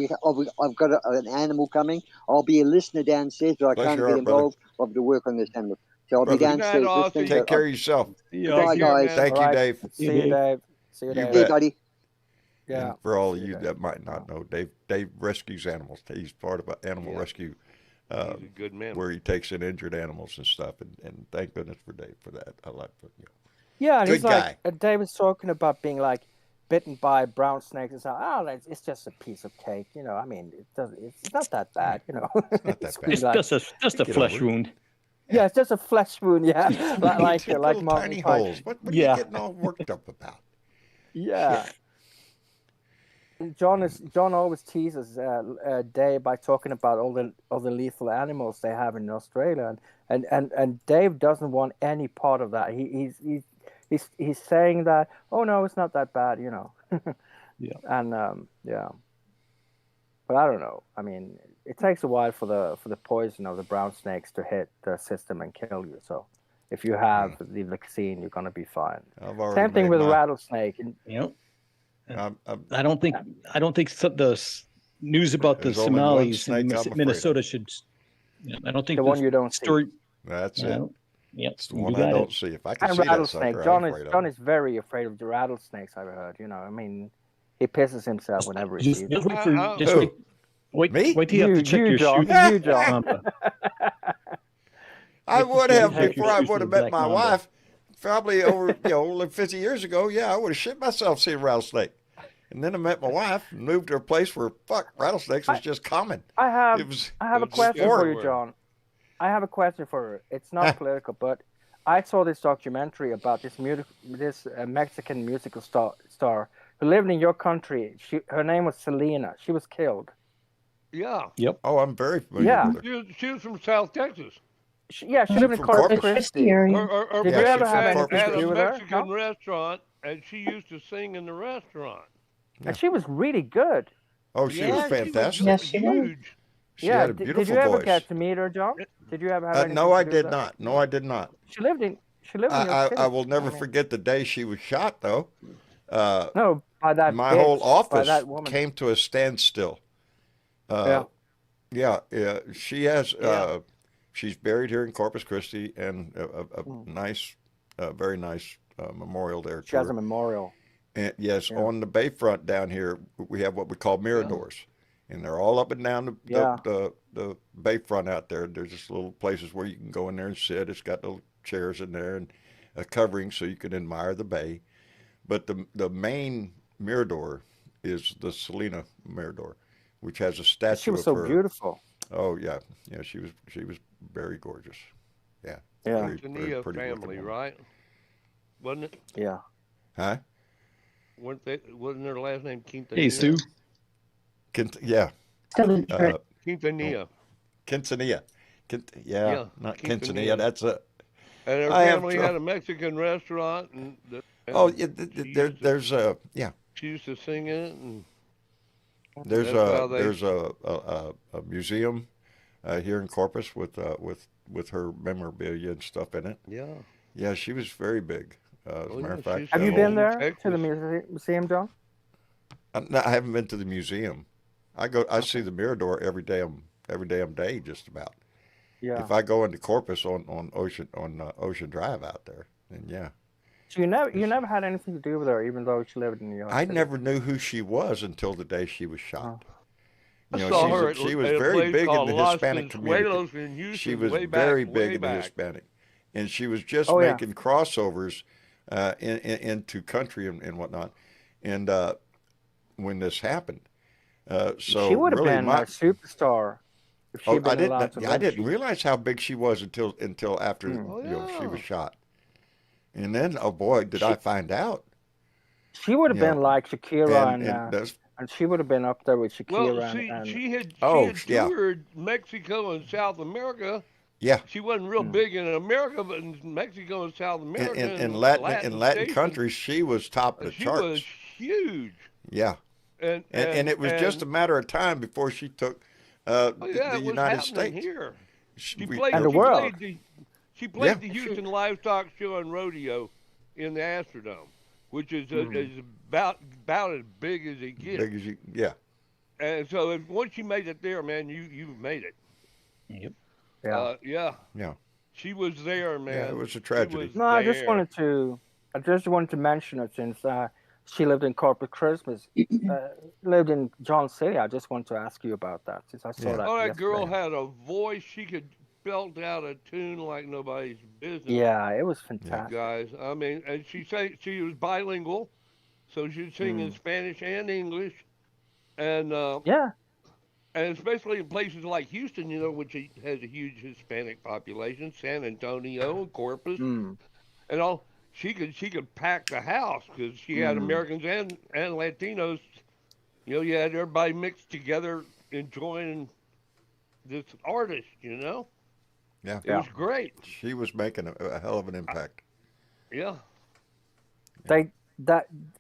I've got an animal coming. I'll be a listener downstairs, but I Bless can't your get heart, brother. involved. I've got to work on this animal, so I'll be Brother. Good night, downstairs Aussie. listening. Take but care of yourself. Goodbye, Take care, guys. man. Thank you, All right. Dave. See you, Dave. See you, You Dave. bet. Hey, buddy. Yeah. And for all of See you you, that might not know, Dave rescues animals. He's part of an animal Yeah. rescue He's a good man. where he takes in injured animals and stuff. And thank goodness for Dave for that. I like it. Yeah, and Good he's like, guy. Dave was talking about being like bitten by brown snakes and stuff. Oh, it's just a piece of cake, I mean, it's not that bad, It's not that bad. really It's like- just a Get flesh over it. wound. yeah, it's just a flesh wound, yeah, like Two like little Monty tiny Python. holes. What are Yeah. you getting all worked up about? Yeah. John always teases Dave by talking about all the lethal animals they have in Australia, and Dave doesn't want any part of that. He's saying that, oh no, it's not that bad, Yeah. And yeah, but I don't know. I mean, it takes a while for the poison of the brown snakes to hit the system and kill you. So if you have the vaccine, you're gonna be fine. I've already Same thing made with my- rattlesnake. And I'm- I don't think the news about the There's only one Somalis snake in I'm afraid Minnesota should. I don't think the one you don't see. story. That's Yeah, it. Yep. It's the you one got I it. don't see. If I can And see that rattlesnake. sucker, John I'm afraid of John it. is very afraid of the rattlesnakes. I've heard. I mean, he pisses himself whenever he Just, sees just them. wait for Uh-uh. just Who? wait Me? till you have to check your John. shoes. You, John. I have to would check have your before I shoes would for have the met black my mamba. wife. Probably over, like 50 years ago. Yeah, I would have shit myself seeing a rattlesnake. And then I met my wife and moved to a place where rattlesnakes was just common. I have It was. I have a It's question for you, everywhere. John. I have a question for you. It's Huh. not political, but I saw this documentary about this Mexican musical star who lived in your country. Her name was Selena. She was killed. Yeah. Oh, I'm very familiar Yeah. with her. She was from South Texas. She lived in From Corpus Corpus Christi. area. Her Did you parents ever have had- anything to had do a with her? Mexican No? restaurant, and she used to sing in the restaurant. And she was really good. Oh, she Yeah, was fantastic. Yes, she was. huge. She had a Did beautiful you ever voice. get to meet her, John? Did you ever have anything No, I to do with did her? not. No, I did not. She lived in your I city. will never I mean, forget the day she was shot, though. No, by that My bitch, whole by office that woman. came to a standstill. Yeah. Yeah. She has. Yeah. She's buried here in Corpus Christi, and a nice, very nice memorial there. She to has her. a memorial. And yes, Yeah. on the bayfront down here, we have what we call miradors, and they're all up and down Yeah. the bayfront out there. There's just little places where you can go in there and sit. It's got little chairs in there and a covering so you can admire the bay. But the main mirador is the Selena Mirador, which has a statue She was of so her. beautiful. Oh yeah, yeah. She was very gorgeous. Yeah. Yeah. Very, very Quintanilla pretty looking family, woman. right? Wasn't it? Yeah. Huh? Wasn't their last name Quintanilla? Hey, Stu. Yeah. Still in Detroit. Quintanilla. Quintanilla. Yeah, Not Quintanilla. Quintanilla. That's a. And her I have family trou- had a Mexican restaurant, and Oh, yeah. There's a she used to sing it, and There's that's how they. there's a museum here in Corpus with her memorabilia and stuff in it. Yeah. Yeah, she was very big. As a Oh, matter yeah, of fact, she's Have you Oh, been there Texas. to the museum, John? No, I haven't been to the museum. I see the Mirador every damn day, just about. Yeah. If I go into Corpus on Ocean Drive out there, then yeah. So you never had anything to do with her, even though she lived in New York. I City. never knew who she was until the day she was shot. I You know, saw her she at was a very place big in called the Los Hispanic community. Consuelos in Houston, She was way back, very way big in the back. Hispanic, and she was just Oh, yeah. making crossovers into country and whatnot. And when this happened, so she would have really been a superstar if she'd been allowed to live. I didn't realize how big she was until after Oh, she was yeah. shot. And then, oh boy, did I find out. She would have You know, been like Shakira, and that's, and she would have been up there with Shakira. Well, see, and she had yeah. toured Mexico and South America. yeah. She wasn't real big in America, but in Mexico and South America, In and Latin stations, countries, she was top of the she charts. was huge. Yeah. And it was just a matter of time before she took oh, the yeah, it was United happening States. here. She We- played, And the she world. played the she played Yeah. the Houston Livestock Show and Rodeo in the Astrodome, which is about as big as it gets. big as you, yeah. And so once you made it there, man, you made it. Yep. yeah. Yeah, Yeah. she was there, man. Yeah, it was a She tragedy. was No, I just there. wanted to mention it since she lived in Corpus Christmas, lived in John City. I just wanted to ask you about that since I saw Yeah. that. Oh, that girl yesterday. had a voice. She could belt out a tune like nobody's business. Yeah, it was fantastic. Guys, I mean, and she was bilingual, so she'd sing in Spanish and English, and Yeah, and especially in places like Houston, you know, which has a huge Hispanic population, San Antonio, Corpus, and all. She could pack the house because she had Americans and Latinos. You know, you had everybody mixed together enjoying this artist. You know, Yeah. it was great. She was making a hell of an impact. Yeah.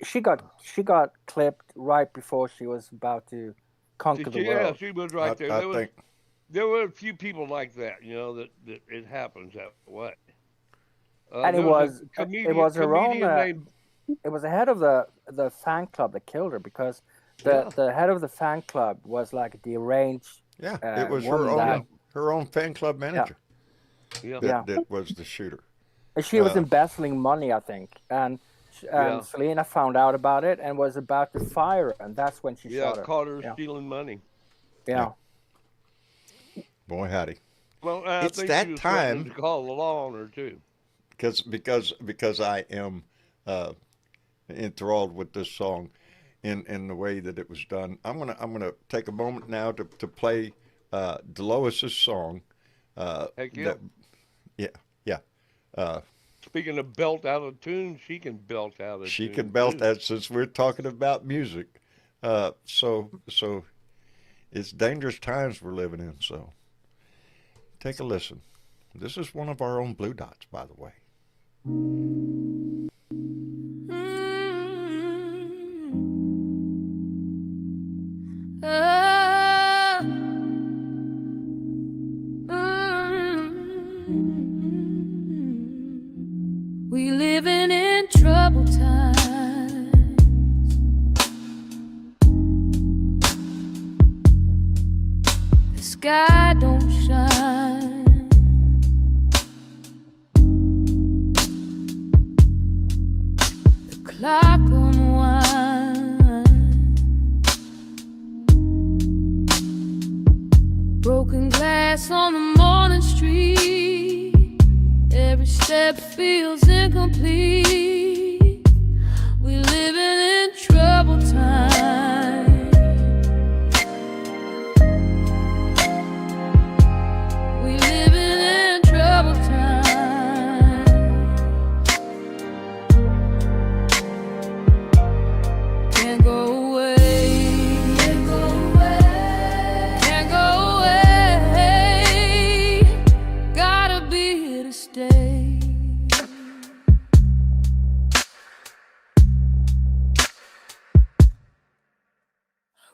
she got clipped right before she was about to conquer the Yeah, world. she was right there. I think There were a few people like that, you know, that it happens that way. And there it comedian was her own. named, It was the head of the fan club that killed her because the head of the fan club was like a deranged. yeah, it was her woman own fan club manager yeah. that was the shooter. And she was embezzling money, I think, and Selena found out about it and was about to fire her, and that's when she shot her. Caught her stealing money. Yeah. Boy, howdy. Well, I It's think that she was threatening time. to call the law on her too. Because I am enthralled with this song in the way that it was done. I'm gonna take a moment now to play Delois's song. Heck yeah. Speaking of belt out of tune, she can belt out of She tune. can belt too. that since we're talking about music. So it's dangerous times we're living in. So take a listen. This is one of our own Blue Dots, by the way. We living in troubled times. The sky don't shine. The clock unwinds. Broken glass on the morning street. Every step feels incomplete. We living in troubled times.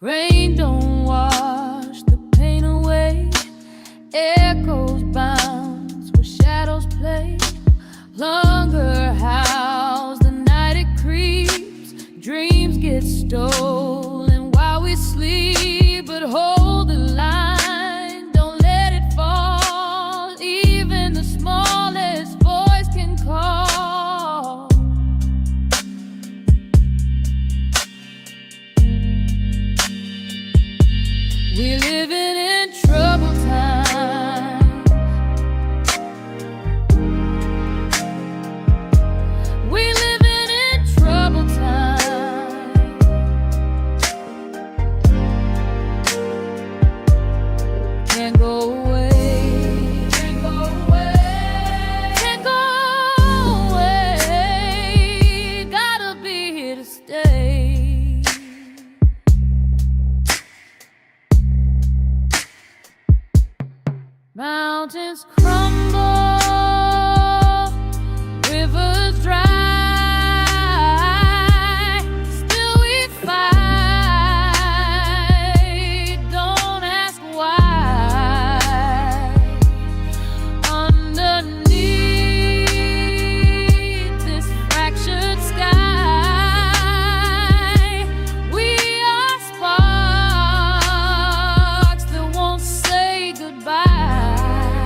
Rain don't wash the pain away. Echoes bounce where shadows play. Longer house the night it creeps. Dreams get stolen while we sleep. But hold the line, don't let it fall. Even the smallest voice can call. We living in troubled times. We living in troubled times. Can't go away. Can't go away. Can't go away. Gotta be here to stay. Mountains crumble, rivers dry. Still we fight. Don't ask why. Underneath this fractured sky, we are sparks that won't say goodbye.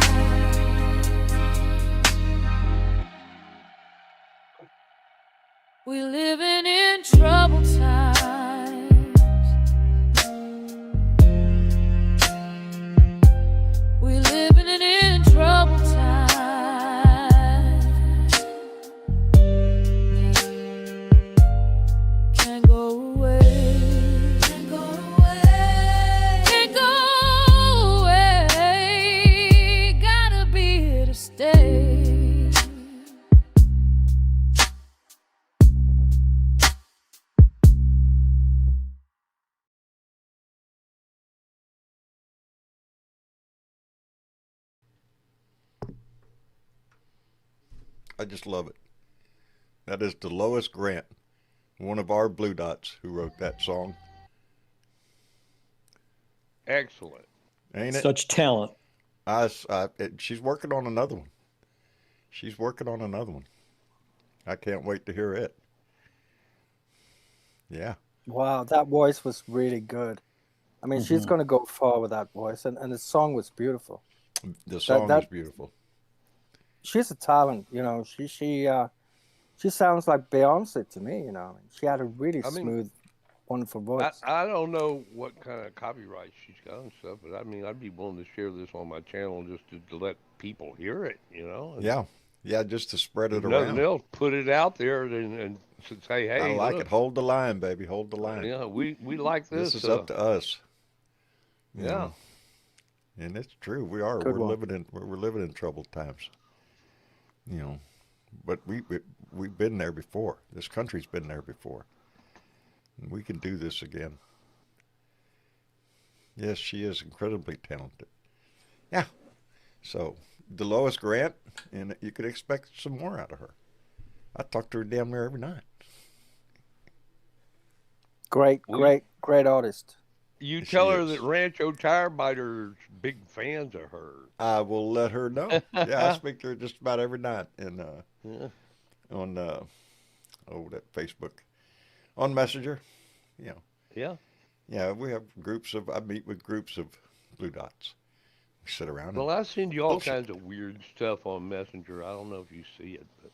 We living in troubled times. We living in troubled times. Can't go away. Can't go away. Can't go away. Gotta be here to stay. I just love it. That is Lois Grant, one of our Blue Dots, who wrote that song. Excellent. Ain't it? Such talent. She's working on another one. She's working on another one. I can't wait to hear it. Yeah. Wow, that voice was really good. I mean, she's going to go far with that voice, and the song was beautiful. The song is beautiful. She's a talent, you know. She sounds like Beyonce to me, you know. She had a really smooth, wonderful voice. I don't know what kind of copyright she's got and stuff, but I mean, I'd be willing to share this on my channel just to let people hear it, you know. And yeah, just to spread it nothing around. else, put it out there and say, hey, I like look, it. Hold the line, baby. Hold the line. Yeah, we like this. This is up to us. You Yeah. know. And it's true. We are. Good We're one. living in troubled times. You know, but we've been there before. This country's been there before. And we can do this again. Yes, she is incredibly talented. Yeah. So, Lois Grant, and you could expect some more out of her. I talk to her damn near every night. Great artist. You She tell her is. that Rancho Tire Biter's big fans of hers. I will let her know. Yeah, I speak to her just about every night, and on that Facebook, on Messenger. You know. Yeah. We have I meet with groups of Blue Dots. We sit around. Well, I send you all bullshit. kinds of weird stuff on Messenger. I don't know if you see it, but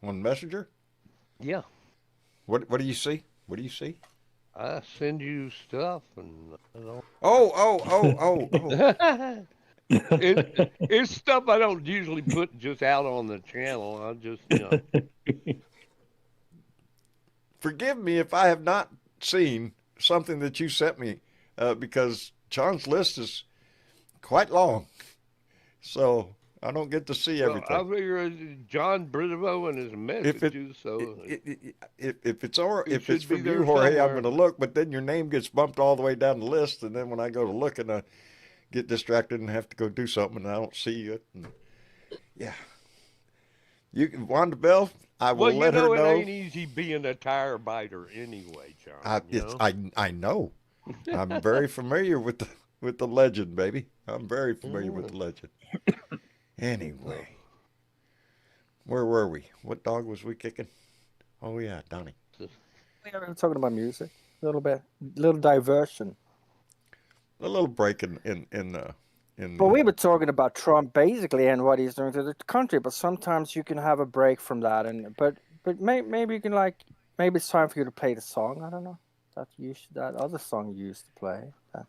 On Messenger. yeah, What do you see? What do you see? I send you stuff, and I don't. Oh. It's stuff I don't usually put just out on the channel. I just, Forgive me if I have not seen something that you sent me, because John's list is quite long, so I don't get to see everything. I figure it's John Britovo and his messages. If it's from be you, there Jorge, I'm somewhere. going to look. But then your name gets bumped all the way down the list, and then when I go to look, and I get distracted and have to go do something, and I don't see it. And, yeah, Wanda Bell, I will Well, let her it know. ain't easy being a tire biter anyway, John. I know. I'm very familiar with the legend, baby. I'm very familiar with the legend. Anyway, where were we? What dog was we kicking? Oh yeah, Donnie. We were talking about music a little bit, little diversion. A little break in But we were talking about Trump basically and what he's doing to the country. But sometimes you can have a break from that, but maybe you can maybe it's time for you to play the song. I don't know that other song you used to play. that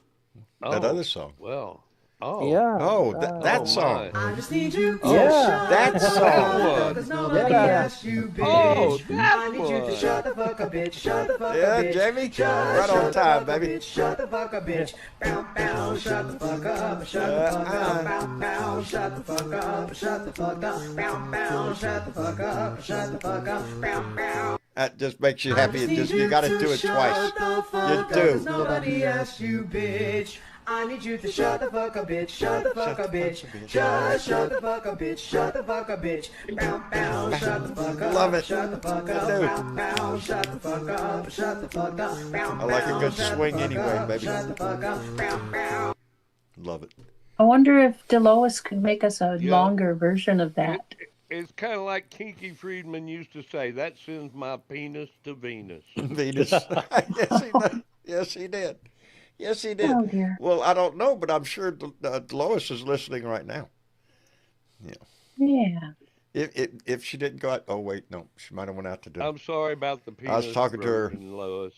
other song. Well, oh. Yeah. Oh, that song. I just need you. Yeah. That song. one. Cause nobody asked you, bitch. Oh, I that need you to one. shut the fuck up, bitch. Shut the fuck Yeah, up, bitch. Jamie. Just Right shut on the time, fuck up, baby. bitch. Shut the fuck up, bitch. Bow, bow, shut the fuck up. Shut the fuck up. Bow, bow, shut the fuck up. Shut the fuck up. Bow, bow, shut the fuck up. Shut the fuck up. Bow, bow. That just makes you happy. You got to do it twice. You do. Nobody asked you, bitch. I need you to shut the fuck up, bitch. Shut the fuck up, bitch. Just shut the fuck up, bitch. Shut the fuck up, bitch. Bow, bow, shut the fuck up. Love it. Shut the fuck up. I do. Bow, bow, shut the fuck up. Shut the fuck up. Bow, I like a bow, good shut the swing fuck anyway, up. baby. Shut the fuck up. Bow, bow. Love it. I wonder if Delois could make us a Yeah. longer version of that. It's kind of like Kinky Friedman used to say, that sends my penis to Venus. Venus. Yes, he did. Yes, he did. Yes, he did. Oh dear. Well, I don't know, but I'm sure Lois is listening right now. Yeah. If she didn't go out, oh wait, no, she might have went out to dinner. I'm sorry about the penis. I was talking to her. version, Lois.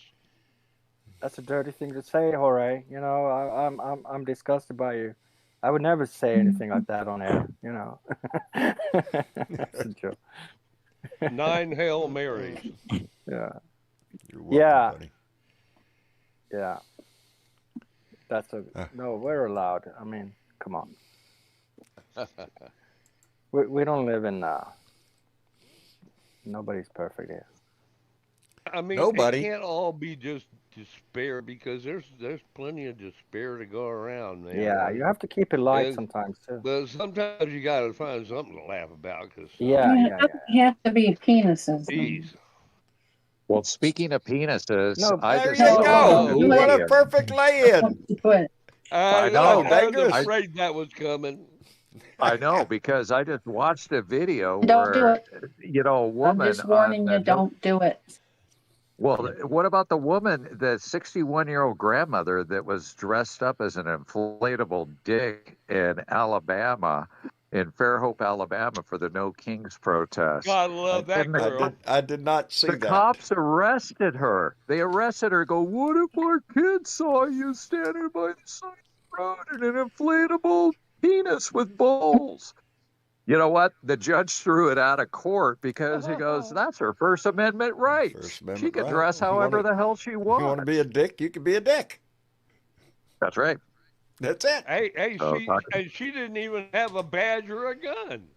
That's a dirty thing to say, Jorge. You know, I'm disgusted by you. I would never say anything like that on air. You know. That's a joke. 9 Hail Marys. Yeah. You're welcome, Yeah. buddy. Yeah. That's no. We're allowed. I mean, come on. We don't live in. Nobody's perfect here. I mean, Nobody. it can't all be just despair because there's plenty of despair to go around, man. Yeah, you have to keep it light And- sometimes too. But sometimes you got to find something to laugh about because, Yeah, it yeah, doesn't have to be penises. geez. Well, speaking of penises, No, I There just you saw go. a What a video. perfect lay-in. Do it. I know, know. I was dangerous. afraid that was coming. I know because I just watched a video Don't do where, it. a I'm woman. just warning you, don't do it. Well, what about the woman, the 61-year-old grandmother that was dressed up as an inflatable dick in Alabama, in Fairhope, Alabama, for the No Kings protest? God love that And the girl. I did not see The that. cops arrested her. They arrested her. Go, what if our kids saw you standing by the side of the road in an inflatable penis with balls? You know what? The judge threw it out of court because he goes, that's her First Amendment rights. First Amendment She can right. dress You however wanna- the hell she You want to wants. be a dick? You can be a dick. That's right. That's it. Hey, Oh, she didn't even have a badge or a gun.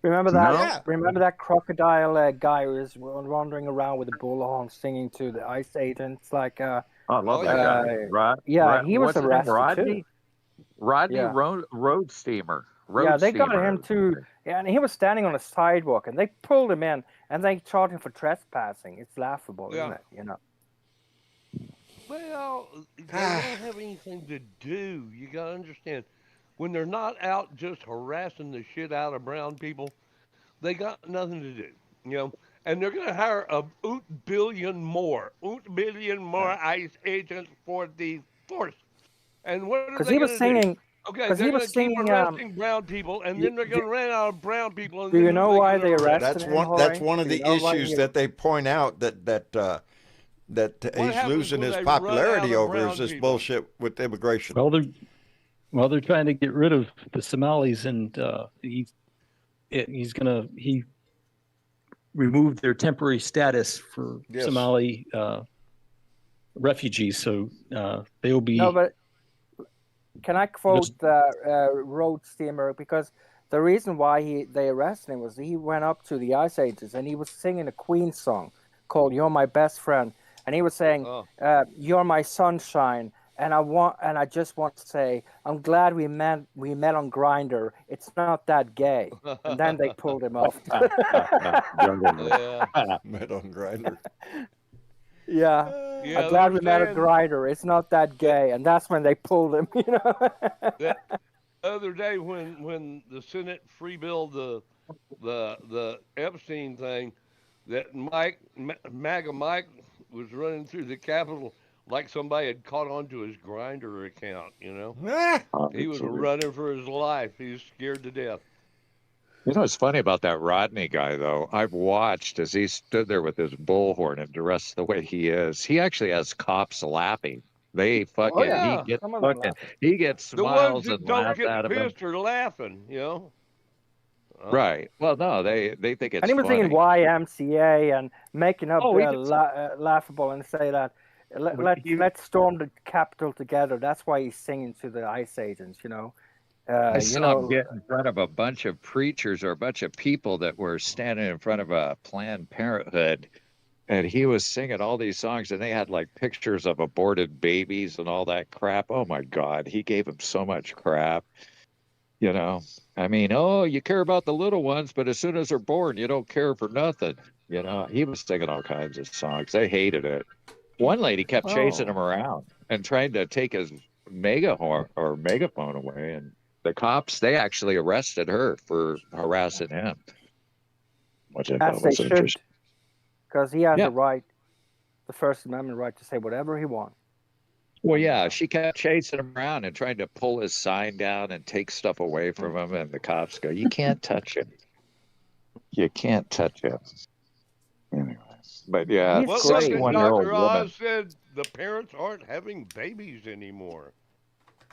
Remember that? Yeah. Remember that crocodile guy who was wandering around with a bullhorn singing to the ICE agents? Like, I love Oh, that yeah. guy. Right? yeah, right. he was What's his name? arrested Rodney? too. Rodney Yeah. Road Steamer. Yeah, they got Steamer. him too. Yeah, and he was standing on a sidewalk, and they pulled him in, and they charged him for trespassing. It's laughable, isn't Yeah. it? You know. Well, they don't have anything to do. You got to understand. When they're not out just harassing the shit out of brown people, they got nothing to do, you know. And they're going to hire a billion more ICE agents for the force. And what are Because they he going was to do? singing. Okay, 'cause they're he going was to keep singing, arresting brown people, and then they're going to run out of brown people. And Do you then know they're why gonna they arrest- arrested him? That's Jorge? one of Do the you know why issues he- that they point out that he's happens losing when his they run out popularity of over brown is this people? bullshit with immigration. Well, they're trying to get rid of the Somalis, and he removed their temporary status for Yes. Somali refugees, so they will be. No, but can I quote the road steamer? Because the reason why they arrested him was he went up to the ICE agents and he was singing a Queen song called "You're My Best Friend," and he was saying, Oh. "You're my sunshine, And I just want to say, I'm glad we met on Grinder. It's not that gay. And then they pulled him off. Yeah. Met on Grinder. Yeah. Yeah, I'm glad they're we met on saying Grinder. It's not that gay. And that's when they pulled him, you know. that other day when the Senate free billed the Epstein thing, that MAGA Mike was running through the Capitol like somebody had caught on to his Grinder account. You know, Ah! he was running for his life. He was scared to death. You know what's funny about that Rodney guy, though? I've watched as he stood there with his bullhorn and dressed the way he is. He actually has cops laughing. They fucking, Oh, yeah. Some of them laugh. he gets The ones smiles that and don't laughs get out of him. pissed are laughing. You know. Right. Well, no, they think it's And he was funny. singing YMCA and making up Oh, he did- laughable and say that let's storm the Capitol together. That's why he's singing to the ICE agents, you know. I You saw him know, get in front of a bunch of preachers or a bunch of people that were standing in front of a Planned Parenthood, and he was singing all these songs, and they had like pictures of aborted babies and all that crap. Oh my God, he gave them so much crap. You know, I mean, oh, you care about the little ones, but as soon as they're born, you don't care for nothing. You know, he was singing all kinds of songs. They hated it. One lady kept chasing him around and trying to take his megaphone away, and the cops, they actually arrested her for harassing him, which I as thought they was should, interesting. because he has Yeah. the right, the First Amendment right to say whatever he wants. Well, yeah, she kept chasing him around and trying to pull his sign down and take stuff away from him, and the cops go, "You can't touch him. You can't touch him." Anyway, but yeah, He's What great. was it 61-year-old Dr. woman. Oz said? The parents aren't having babies anymore.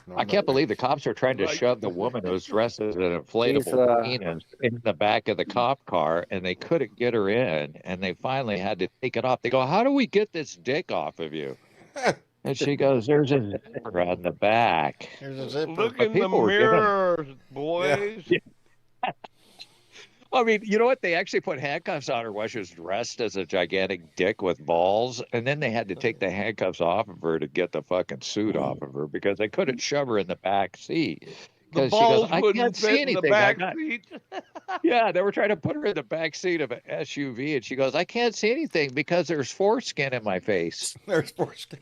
No, I can't not believe the babies. cops are trying to Like- shove the woman who was dressed as an inflatable He's, penis in the back of the cop car, and they couldn't get her in, and they finally had to take it off. They go, "How do we get this dick off of you?" And she goes, "There's a zipper on the back." Here's a zipper. Look But in the people were giving- mirror, boys. Yeah. I mean, you know what? They actually put handcuffs on her while she was dressed as a gigantic dick with balls, and then they had to take the handcuffs off of her to get the fucking suit off of her because they couldn't shove her in the back seat. The Because she goes, balls "I wouldn't can't see fit in the anything. I back got-" seat. Yeah, they were trying to put her in the back seat of an SUV, and she goes, "I can't see anything because there's foreskin in my face." There's foreskin.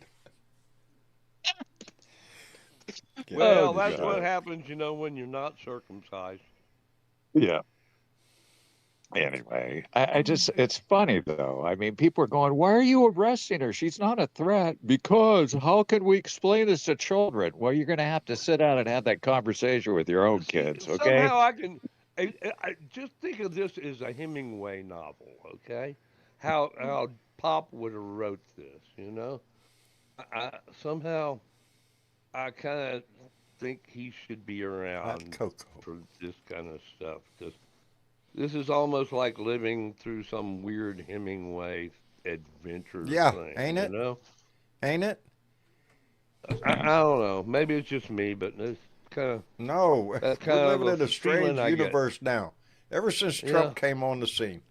Well, Oh, that's God. what happens, you know, when you're not circumcised. Yeah. Anyway, I just, it's funny though. I mean, people are going, "Why are you arresting her? She's not a threat." Because how can we explain this to children? Well, you're going to have to sit down and have that conversation with your own kids, okay? Somehow I can. I just think of this as a Hemingway novel, okay? How Pop would have wrote this, you know? Somehow I kind of think he should be around Coco. for this kind of stuff. Because this is almost like living through some weird Hemingway adventure Yeah, thing. ain't it? You know? Ain't it? I don't know. Maybe it's just me, but it's kind of. No, That's we're kind of living a in a strange feeling I get. universe now. Ever since Trump came on the scene.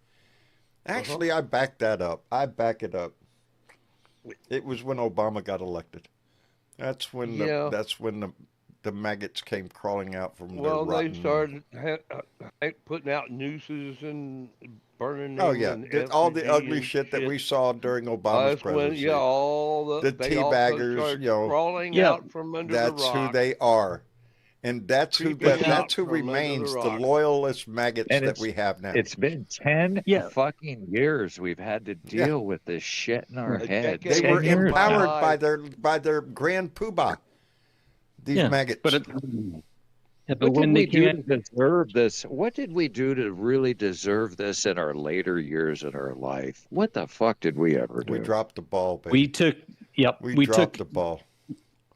Actually, Uh-huh. I back that up. I back it up. It was when Obama got elected. That's when Yeah. the maggots came crawling out from Well, their they rotten. started putting out nooses and burning them. Oh yeah, and all the effigy ugly and shit that we saw during Obama's That's when, presidency. all The they all teabaggers, started you know, crawling Yeah, out from under That's the who rock. they are, and that's who Creeping out that's who from under the remains the rock. loyalist maggots And that we have now. It's been 10 Yeah. fucking years we've had to deal with this shit in our A head. decade. They 10 were years. empowered now. by their grand poobah. These Yeah, maggots. but but What when did they we do came to deserve this? What did we do to really deserve this in our later years in our life? What the fuck did we ever do? we dropped the ball, baby. we took, yep, We we dropped took, the ball.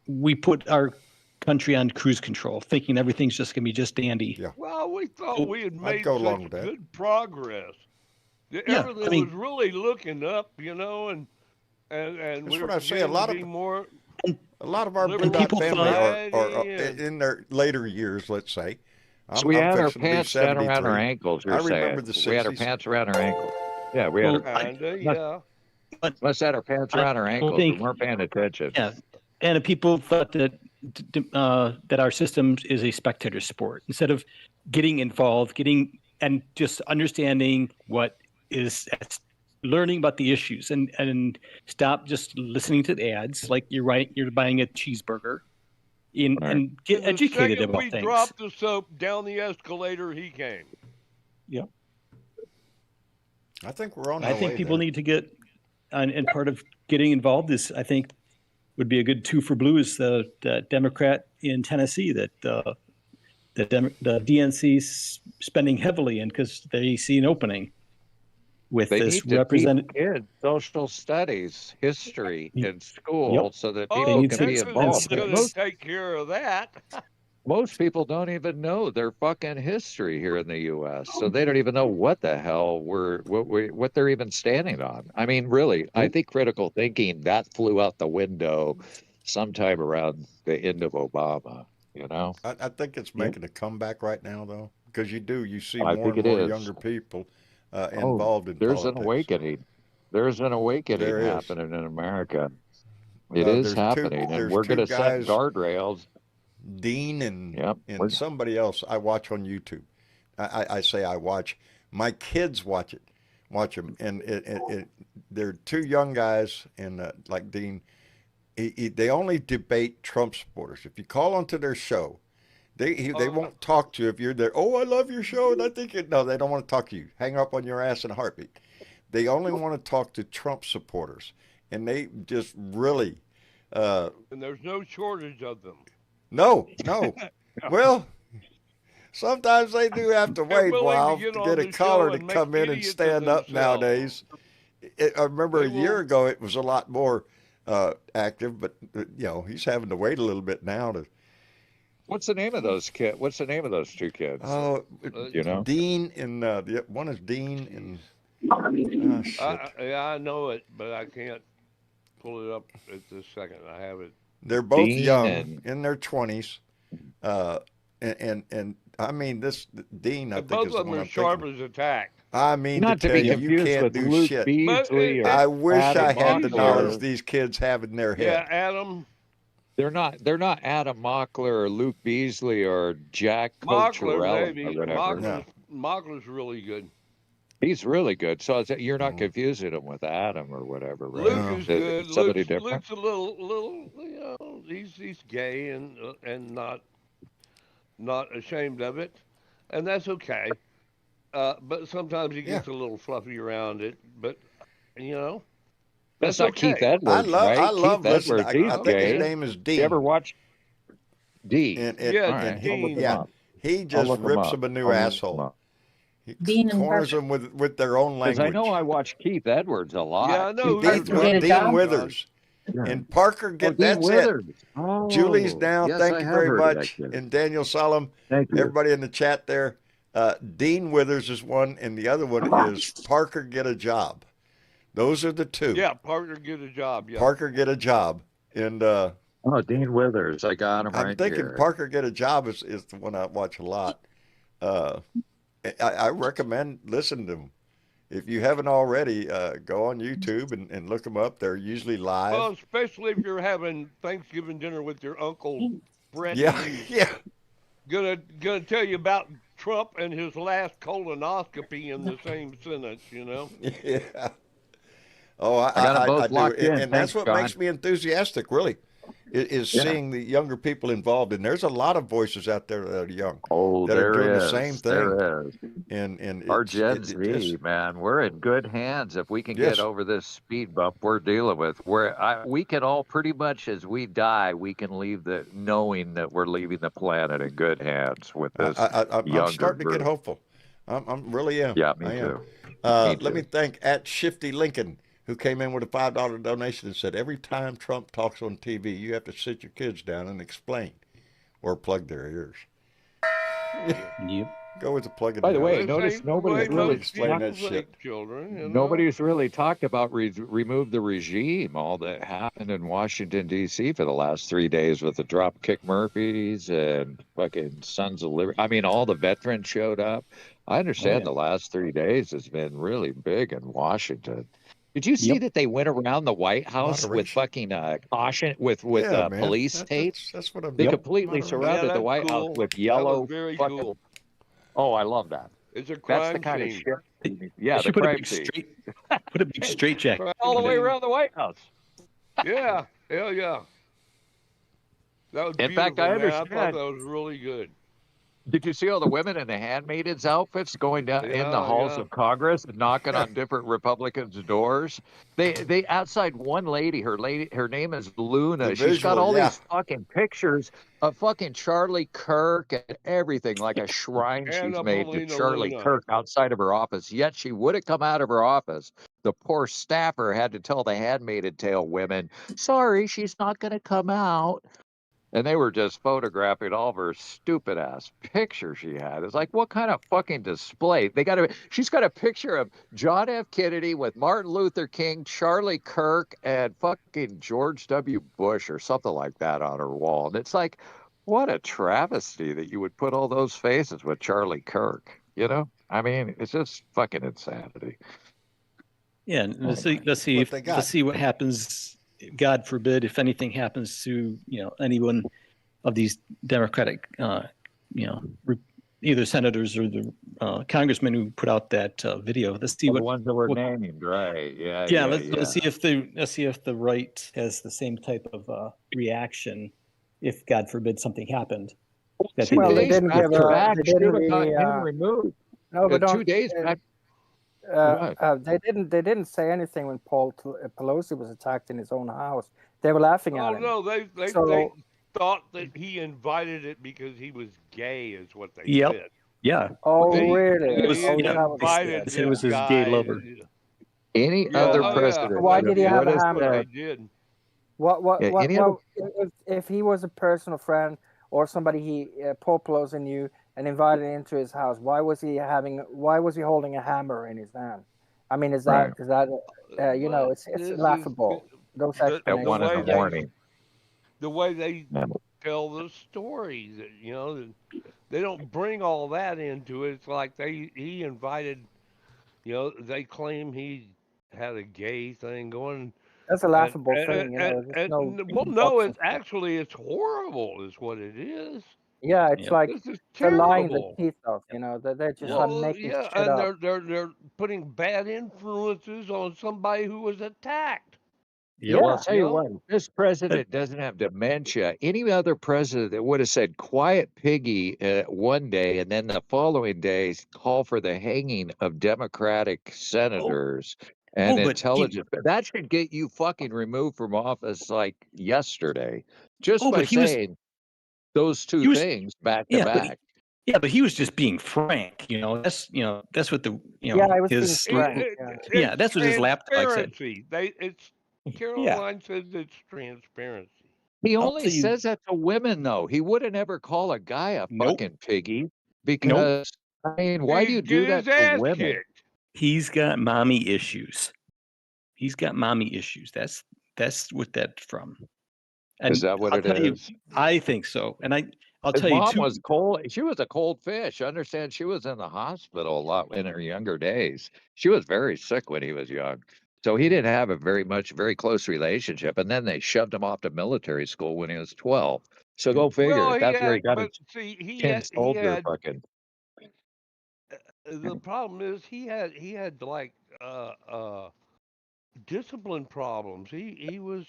we put our country on cruise control, thinking everything's just gonna be just dandy. Yeah. Well, we thought we had I'd made go along such with that. good progress. Yeah, Everything I mean- was really looking up, you know, and That's we what were I say, a beginning lot to of- be more. A lot of our Liberal Blue Dot people family are society and- in their later years, let's say. So we had our fixing to be pants down around our 73. ankles. You're I remember saying. the We had our 60s. pants around our ankles. Yeah, we had Well, our, Kinda, but- yeah. must have had our pants I around our don't ankles. think- We weren't paying attention. Yeah, And people thought that that our system is a spectator sport instead of getting involved, and just understanding what is, learning about the issues, and stop just listening to the ads like you're buying a cheeseburger, and get And the educated second about we things. dropped the soap down the escalator, he came. Yeah. I think we're on. I think people need to get, and part of getting involved is, I think, would be a good two for blue is the Democrat in Tennessee that the DNC's spending heavily in because they see an opening with They this need to representative. teach kids social studies, history Yep. in school so that people Oh, need can to- be Texas involved. is going to Most, take care of that. most people don't even know their fucking history here in the U.S., so they don't even know what the hell what they're even standing on. I mean, really, I think critical thinking that flew out the window sometime around the end of Obama. You know, I think it's making a comeback right now, though, because you see I more think and it more is. younger people Oh, involved in there's politics. an awakening. There's an awakening There is. happening in America. It is happening, and there's we're two going to set guys, guardrails. Dean and Yep. and somebody else I watch on YouTube. I say I watch. My kids watch them, and they're two young guys, and like Dean, they only debate Trump supporters. If you call onto their show, they won't talk to you if you're there. Oh, I love your show, and I think no, they don't want to talk to you. Hang up on your ass in a heartbeat. They only want to talk to Trump supporters, and they just really. And there's no shortage of them. No. Well, sometimes they do have to They're wait a willing while to get to on get a the caller show to and make come in and idiots of stand up themselves. nowadays. I remember They a year will- ago it was a lot more active, but he's having to wait a little bit now to. What's the name of those kids? What's the name of those two kids? Oh, You know? Dean and the one is Dean and. Oh, shit. I know it, but I can't pull it up at this second. I have it. They're both Dean young, and- in their 20s, and I mean this Dean. I think Both is of the them one are I'm sharp thinking. as a tack. I mean Not to to tell be you, confused can't with do Luke shit. Beasley or I wish Adam I had the Mockler. knowledge these kids have in their Yeah, head. Adam They're not Adam Mockler or Luke Beasley or Jack Mockler, Cocherella maybe. or whatever. No. Mockler's really good. He's really good. So you're not Mm. confusing him with Adam or whatever, right? Luke No. is good. Somebody different. Luke's a little, he's gay and not ashamed of it, and that's okay. But sometimes he gets a little fluffy around it. But That's that's not okay. Keith Edwards, right? I love Keith listening. Edwards, he's I think gay. his name is Dean. You ever watch D? Yeah, All right, he, I'll look him yeah, up. he I'll just look him rips up. them a new I'll look him asshole. up. He Dean and corners Parker. them with their own Because language. I know I watch Keith Edwards a lot. Yeah, I know. Keith Dean, Edwards. Get a Dean job? Withers Yeah. and Parker. Oh, Get Dean that's it. Withers. Oh, Julie's down. yes, Thank I you have very heard of that much. kid. And Daniel Solomon, Thank you. everybody in the chat there. Dean Withers is one, and the other one is Parker Get a Job. Those are the two. Yeah, Parker get a job. Yeah. Parker Get a Job. And Oh, Dean Withers. I got him I'm right thinking here. Parker Get a Job is the one I watch a lot. I recommend listening to them. If you haven't already, go on YouTube and look them up. They're usually live. Well, especially if you're having Thanksgiving dinner with your uncle Brett. Yeah, who's yeah. Gonna tell you about Trump and his last colonoscopy in the same sentence. Yeah. Oh, I got 'em both do. locked in. And that's Thanks, what John. makes me enthusiastic, really, is Yeah. seeing the younger people involved. And there's a lot of voices out there that are young Oh, that are there doing the is. same thing. There is. And Our it's- Gen it Z, just- man, we're in good hands if we can Yes. get over this speed bump we're dealing with. We can all pretty much, as we die, we can leave knowing that we're leaving the planet in good hands with this I'm younger starting to get group. hopeful. I'm really am. Yeah, me I am. too. Let too. me thank at Shifty Lincoln, who came in with a $5 donation and said, every time Trump talks on TV, you have to sit your kids down and explain or plug their ears. Yep. Go with the plug in By the there. way, They notice say nobody's way really most explain that people shit. think children. Nobody's really talked about remove the regime, all that happened in Washington, D.C. for the last 3 days with the Dropkick Murphys and fucking Sons of Liberty. I mean, all the veterans showed up. I understand yeah. the last 3 days has been really big in Washington. Did you see Yep. that they went around the White House with Moderation. fucking caution with Yeah, man. police tape? That's what I'm They doing. completely Moderation. Yeah, surrounded the that's White House cool. with That was yellow very fucking. cool. Oh, I love that. It's a That's the crime kind of scene. shit. Yeah, They the should put a crime big scene. straight jacket. Crime All the way scene. around the White House. Yeah, hell yeah. That was In fact, beautiful, I man. I thought understand. that was really good. Did you see all the women in the handmaidens outfits going down in the halls Yeah. of Congress and knocking on different Republicans' doors? They outside one lady, her name is Luna. The She's got visual, all yeah. these fucking pictures of fucking Charlie Kirk and everything, like a shrine she's Anna made to Paulina Charlie Luna. Kirk outside of her office. Yet she wouldn't come out of her office. The poor staffer had to tell the handmaiden tale women, sorry, she's not going to come out. And they were just photographing all of her stupid ass pictures she had. It's like, what kind of fucking display? She's got a picture of John F. Kennedy with Martin Luther King, Charlie Kirk, and fucking George W. Bush or something like that on her wall. And it's like, what a travesty that you would put all those faces with Charlie Kirk. You know? I mean, it's just fucking insanity. Yeah, and let's see. What they got. Let's see what happens. God forbid if anything happens to anyone of these Democratic, either senators or the congressmen who put out that video. Let's see The what ones that were named, right? Yeah. Yeah, let's see if the right has the same type of reaction if God forbid something happened. Well, they didn't give a. They didn't have gotten really. him removed. No, but 2 days back. They didn't say anything when Paul Pelosi was attacked in his own house. They were laughing at Oh him. no, they So- thought that he invited it because he was gay, is what they Yep. said. Yeah. Oh, He- really? It was, he Oh, had that was invited it was this his gay guy. lover. Any Yeah, other oh, yeah. president. Why did he have a would hammer? They said- did. Yeah, any other- If he was a personal friend or somebody Paul Pelosi knew and invited him into his house, why was he holding a hammer in his hand? I mean, it's laughable. Those At explanations. 1 in the morning. The way they tell the story, they don't bring all that into it. It's like he invited, they claim he had a gay thing going. That's a laughable thing. It's horrible, is what it is. Yeah, it's Yeah. like This is they're lying the terrible. teeth off. They're just making shit and up. they're putting bad influences on somebody who was attacked. Well, I'll tell you Yeah. what, this president doesn't have dementia. Any other president that would have said quiet piggy one day and then the following day call for the hanging of Democratic senators and but intelligence, that should get you fucking removed from office like yesterday. Just Oh, by but he was- saying those two he was- things back to yeah, but back. but he was just being frank. That's what the Yeah, I was his being frank. yeah, that's what his lapdog said. Transparency. Caroline says it's transparency. He I'll only tell you- says that to women, though. He wouldn't ever call a guy a Nope. fucking piggy because, I mean, why do you do that Get his to ass women? kicked. He's got mommy issues. That's what that's from. And Is that what I'll it tell you, is? I think so. And I'll His tell you mom too. was cold. She was a cold fish. I understand she was in the hospital a lot in her younger days. She was very sick when he was young. So he didn't have a very close relationship. And then they shoved him off to military school when he was 12. So go figure. Well, That's where he got his he tin had soldier fucking. the problem is he had like discipline problems. He was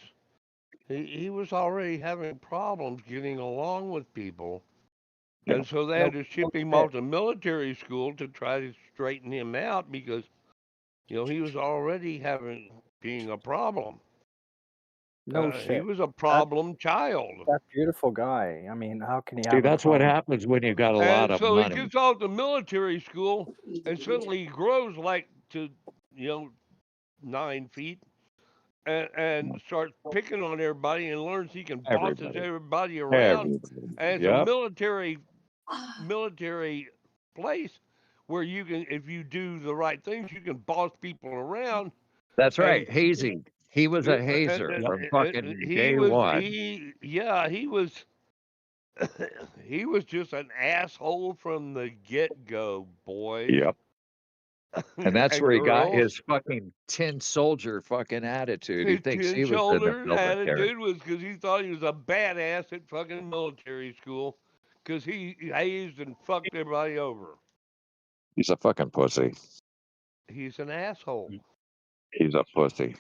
already having problems getting along with people. And so they had to ship him off to military school to try to straighten him out because, he was already being a problem. No He shit. was a problem child. That beautiful guy. I mean, how can he have See, a that's what problem? happens when you got a lot And of so money. he gets off to military school and suddenly he grows like to, 9 feet and starts picking on everybody and learns he can boss everybody around. And it's a military place where you can, if you do the right things, you can boss people around. That's right. Hazing. He was a hazer from fucking day one. He was he was just an asshole from the get-go, boy. Yep. And that's and where he got girls. his fucking tin soldier fucking attitude. He His thinks tin he was in the shoulder military. attitude was because he thought he was a badass at fucking military school because he hazed and fucked everybody over. He's a fucking pussy. He's an asshole. He's a pussy.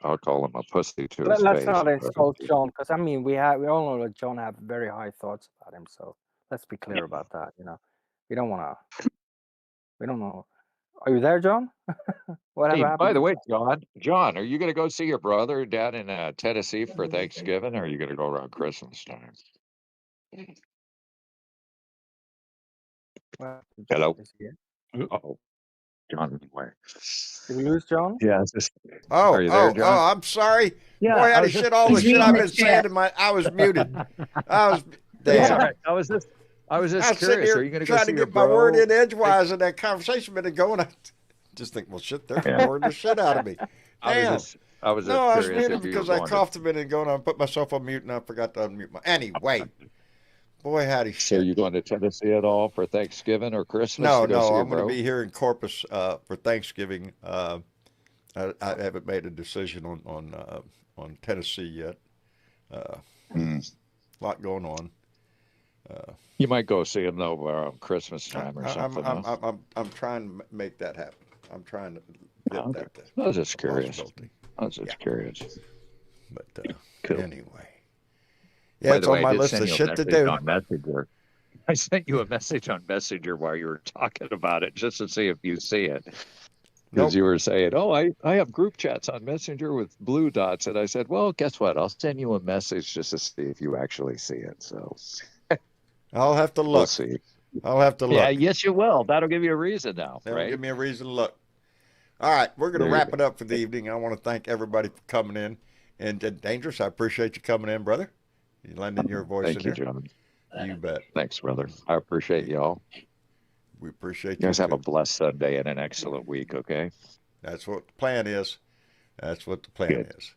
I'll call him a pussy to But his let's face. not insult John, because I mean we all know that John have very high thoughts about him. So let's be clear about that. We don't want to. We don't know. Are you there, John? Whatever Hey, by happened? the way, John, are you going to go see your brother down in Tennessee for Thanksgiving, or are you going to go around Christmas time? Well, Hello. is he here? Oh, John. Where? Did we lose John? Yeah. Are you there, John? I'm sorry. Yeah, Boy, I howdy was just- shit, all the He's shit reading I've the been chat. saying I was muted. I was, That's all damn. right. I was just I was sitting curious. Are you here going to go trying see to your get my word bro? in edgewise in that conversation been going. I just think, well, shit, they're Yeah. boring the shit out of me. Damn. I was just No, I was curious muted if you were because I going coughed a minute ago and I put myself on mute and I forgot to unmute my. Anyway, boy, howdy So shit. are you going to Tennessee at all for Thanksgiving or Christmas No, to go see your I'm going to bro? be here in Corpus for Thanksgiving. I haven't made a decision on Tennessee yet. Mm. A lot going on. You might go see him though around Christmas time or I'm something. I'm, huh? I'm trying to make that happen. I'm trying to get Okay. that to I was just a curious. possibility. I was just Yeah. curious. But Cool. anyway, yeah, By it's the way, on I my did list send of you a shit to message do. on Messenger. I sent you a message on Messenger while you were talking about it, just to see if you see it. Because Nope. you were saying, "Oh, I have group chats on Messenger with blue dots," and I said, "Well, guess what? I'll send you a message just to see if you actually see it." So I'll have to we'll look. see. I'll have to Yeah, look. yes, you will. That'll give you a reason now, That'll right? give me a reason to look. All right, we're going to There you wrap go. it up for the evening. I want to thank everybody for coming in. And Dangerous, I appreciate you coming in, brother. You lending your voice Thank in you, there. John. You bet. Thanks, brother. I appreciate y'all. We appreciate You guys you have a too. blessed Sunday and an excellent week, okay? That's what the plan is. That's what the plan Good. is.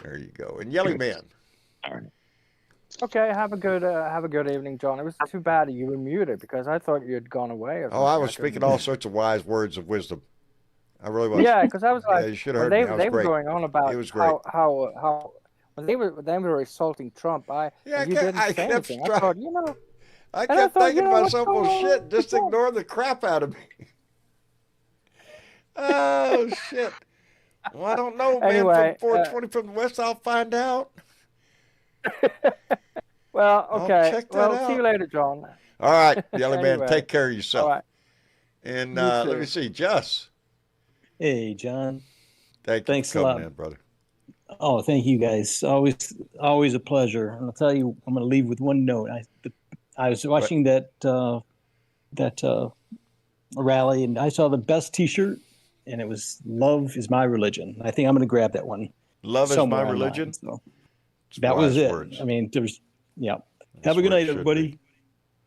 There you go. And Yelly Good. Man. All right. Okay, have a good evening, John. It was too bad you were muted because I thought you had gone away or Oh, something. I was speaking all sorts of wise words of wisdom. I really was. Yeah, because I was Yeah, like, you should have when heard me. I was they were great. going on about It was great. how when they were assaulting Trump, Yeah, you didn't I say kept anything. I thought, I I kept thought, thinking to what's myself, going well, on shit, with just Trump? ignore the crap out of me. Oh, shit. Well, I don't know, man. Anyway, From 420 from the West, I'll find out. well, I'll okay. check that Well, see you out. later, John. All right, Yelly Man, Anyway, take care of all yourself. right. And You let too. me see, Jess. Hey, John. Thank you Thanks for a coming lot. in, brother. Oh, thank you guys. Always a pleasure. And I'll tell you, I'm going to leave with one note. I was watching that rally, and I saw the best T-shirt, and it was "Love is my religion." I think I'm going to grab that one. Love is somewhere my online, religion. so It's that was wise it. words. I mean, yeah. That's Have a good what it night, should everybody.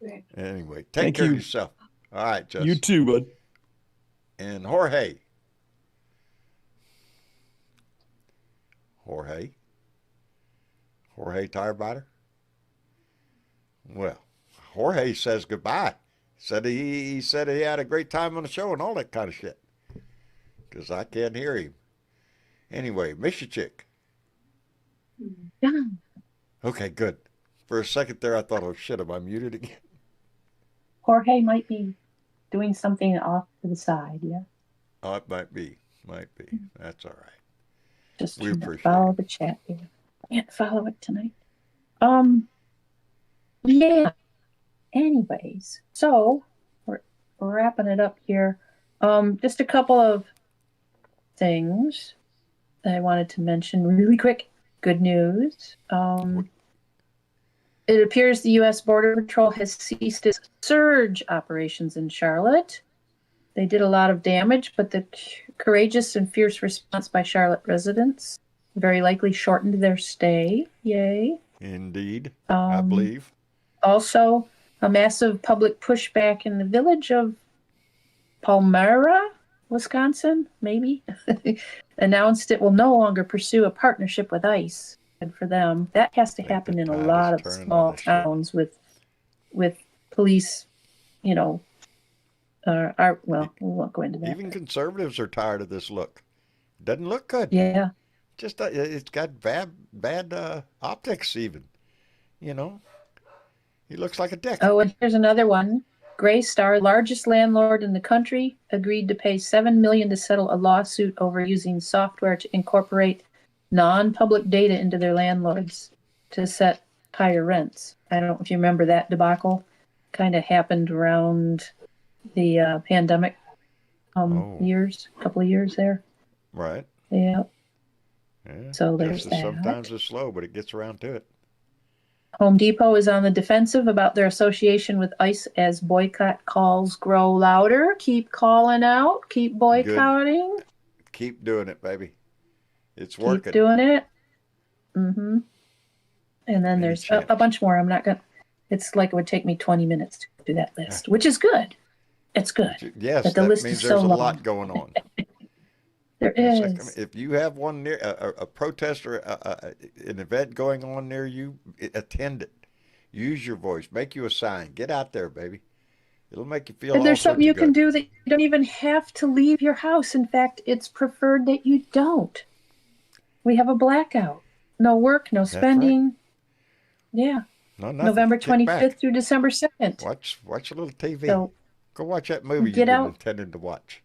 be. Anyway, take Thank care of you. yourself. All right, Jess. You too, bud. And Jorge. Jorge Tire Biter? Well, Jorge says goodbye. He said he had a great time on the show and all that kind of shit. Because I can't hear him. Anyway, miss you, chick. John, Okay, good. For a second there, I thought, oh shit, am I muted again? Jorge might be doing something off to the side, yeah? Oh, it might be. That's all right. Just We trying to appreciate follow it. the chat here. Can't follow it tonight. Yeah. Anyways, so we're wrapping it up here. Just a couple of things that I wanted to mention really quick. Good news. It appears the U.S. Border Patrol has ceased its surge operations in Charlotte. They did a lot of damage, but the courageous and fierce response by Charlotte residents very likely shortened their stay. Yay. Indeed, I believe. Also, a massive public pushback in the village of Palmyra, Wisconsin, maybe, announced it will no longer pursue a partnership with ICE. Good for them. That has to happen in a tide lot is of turning on small this shit. towns with police, Well, we won't go into that. Even conservatives are tired of this look. Doesn't look good. Yeah. Just it's got bad optics even. You know, he looks like a dick. Oh, and here's another one. Graystar, largest landlord in the country, agreed to pay $7 million to settle a lawsuit over using software to incorporate non-public data into their landlords to set higher rents. I don't know if you remember that debacle. Kind of happened around the pandemic years, a couple of years there. Right. Yeah. Yeah. So there's Justice that. sometimes is slow, but it gets around to it. Home Depot is on the defensive about their association with ICE as boycott calls grow louder. Keep calling out. Keep boycotting. Keep doing it, baby. It's Keep working. doing it. Mm-hmm. And then Many there's a channels. bunch more. I'm not going to, it's like it would take me 20 minutes to do that list, which is good. It's good. Yes, But the that list means is there's so a long. lot going on. There It's like, I mean, is. if you have one near a protest or an event going on near you, attend it. Use your voice. Make you a sign. Get out there, baby. It'll make you feel And all there's something sorts you of can good. do that you don't even have to leave your house. In fact, it's preferred that you don't. We have a blackout. No work, no right. spending. Yeah. No, nothing. November Kick back. 25th through December 2nd. Watch a little TV. So Go watch that movie get you've been out. intending to watch.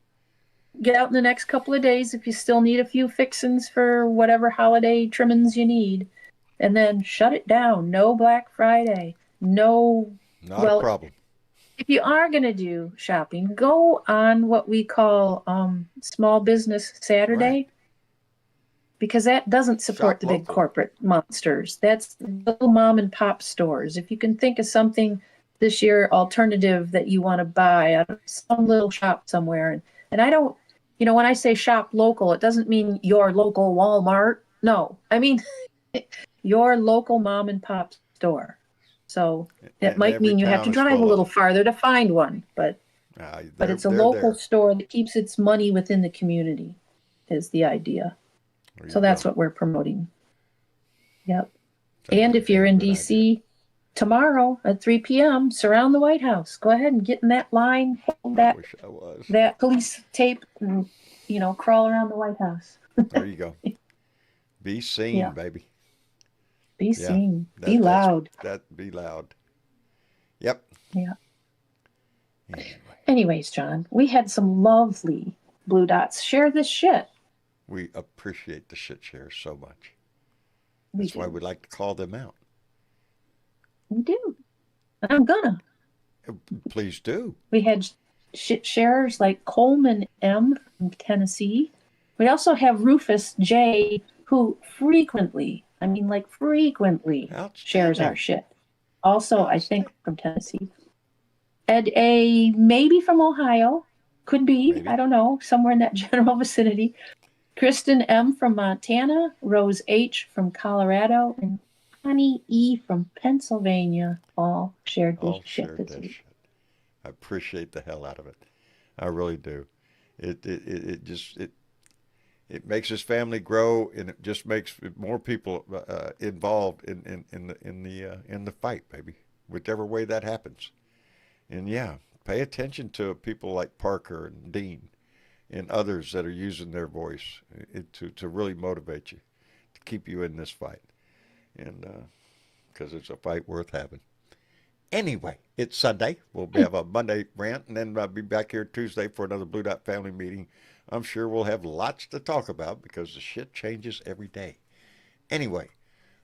Get out in the next couple of days if you still need a few fixins for whatever holiday trimmings you need. And then shut it down. No Black Friday. No. Not Well, a problem. if you are going to do shopping, go on what we call Small Business Saturday. Right. Because that doesn't support Shop the big local. corporate monsters. That's little mom and pop stores. If you can think of something this year alternative that you want to buy out of some little shop somewhere. And I don't, when I say shop local, it doesn't mean your local Walmart. No, I mean your local mom and pop store. So it And might every mean you have town to is drive a full of little them. farther to find one, but it's a They're local there. store that keeps its money within the community is the idea. There you So that's go. what we're promoting. Yep. Sounds And like if you're a in good idea. DC tomorrow at 3 p.m., surround the White House. Go ahead and get in that line, hold I that wish I was. that police tape, and crawl around the White House. There you go. Be seen, Yeah. baby. Be Yeah, seen. Be that's- loud. Be loud. Yep. Yeah. Anyway, Anyways, John, we had some lovely blue dots. Share this shit. we appreciate the shit shares so much. We That's why do. we like to call them out. We do. I'm gonna. Please do. We had shit sharers like Coleman M from Tennessee. We also have Rufus J, who frequently shares our Outstanding. shit. Also, I think from Tennessee. Ed A, maybe from Ohio. Could be. Maybe. I don't know. Somewhere in that general vicinity. Kristen M from Montana. Rose H from Colorado. And Connie E from Pennsylvania all shared this All shit shared this that week. shit. I appreciate the hell out of it. I really do. It makes his family grow, and it just makes more people involved in the fight, baby. Whichever way that happens. And yeah, pay attention to people like Parker and Dean and others that are using their voice to really motivate you, to keep you in this fight, and because it's a fight worth having. Anyway, it's Sunday. We'll have a Monday rant, and then I'll be back here Tuesday for another Blue Dot family meeting. I'm sure we'll have lots to talk about because the shit changes every day. Anyway,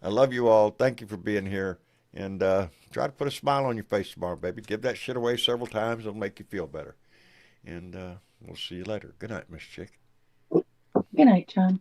I love you all. Thank you for being here. And try to put a smile on your face tomorrow, baby. Give that shit away several times. It'll make you feel better. And we'll see you later. Good night, Miss Chick. Good night, John.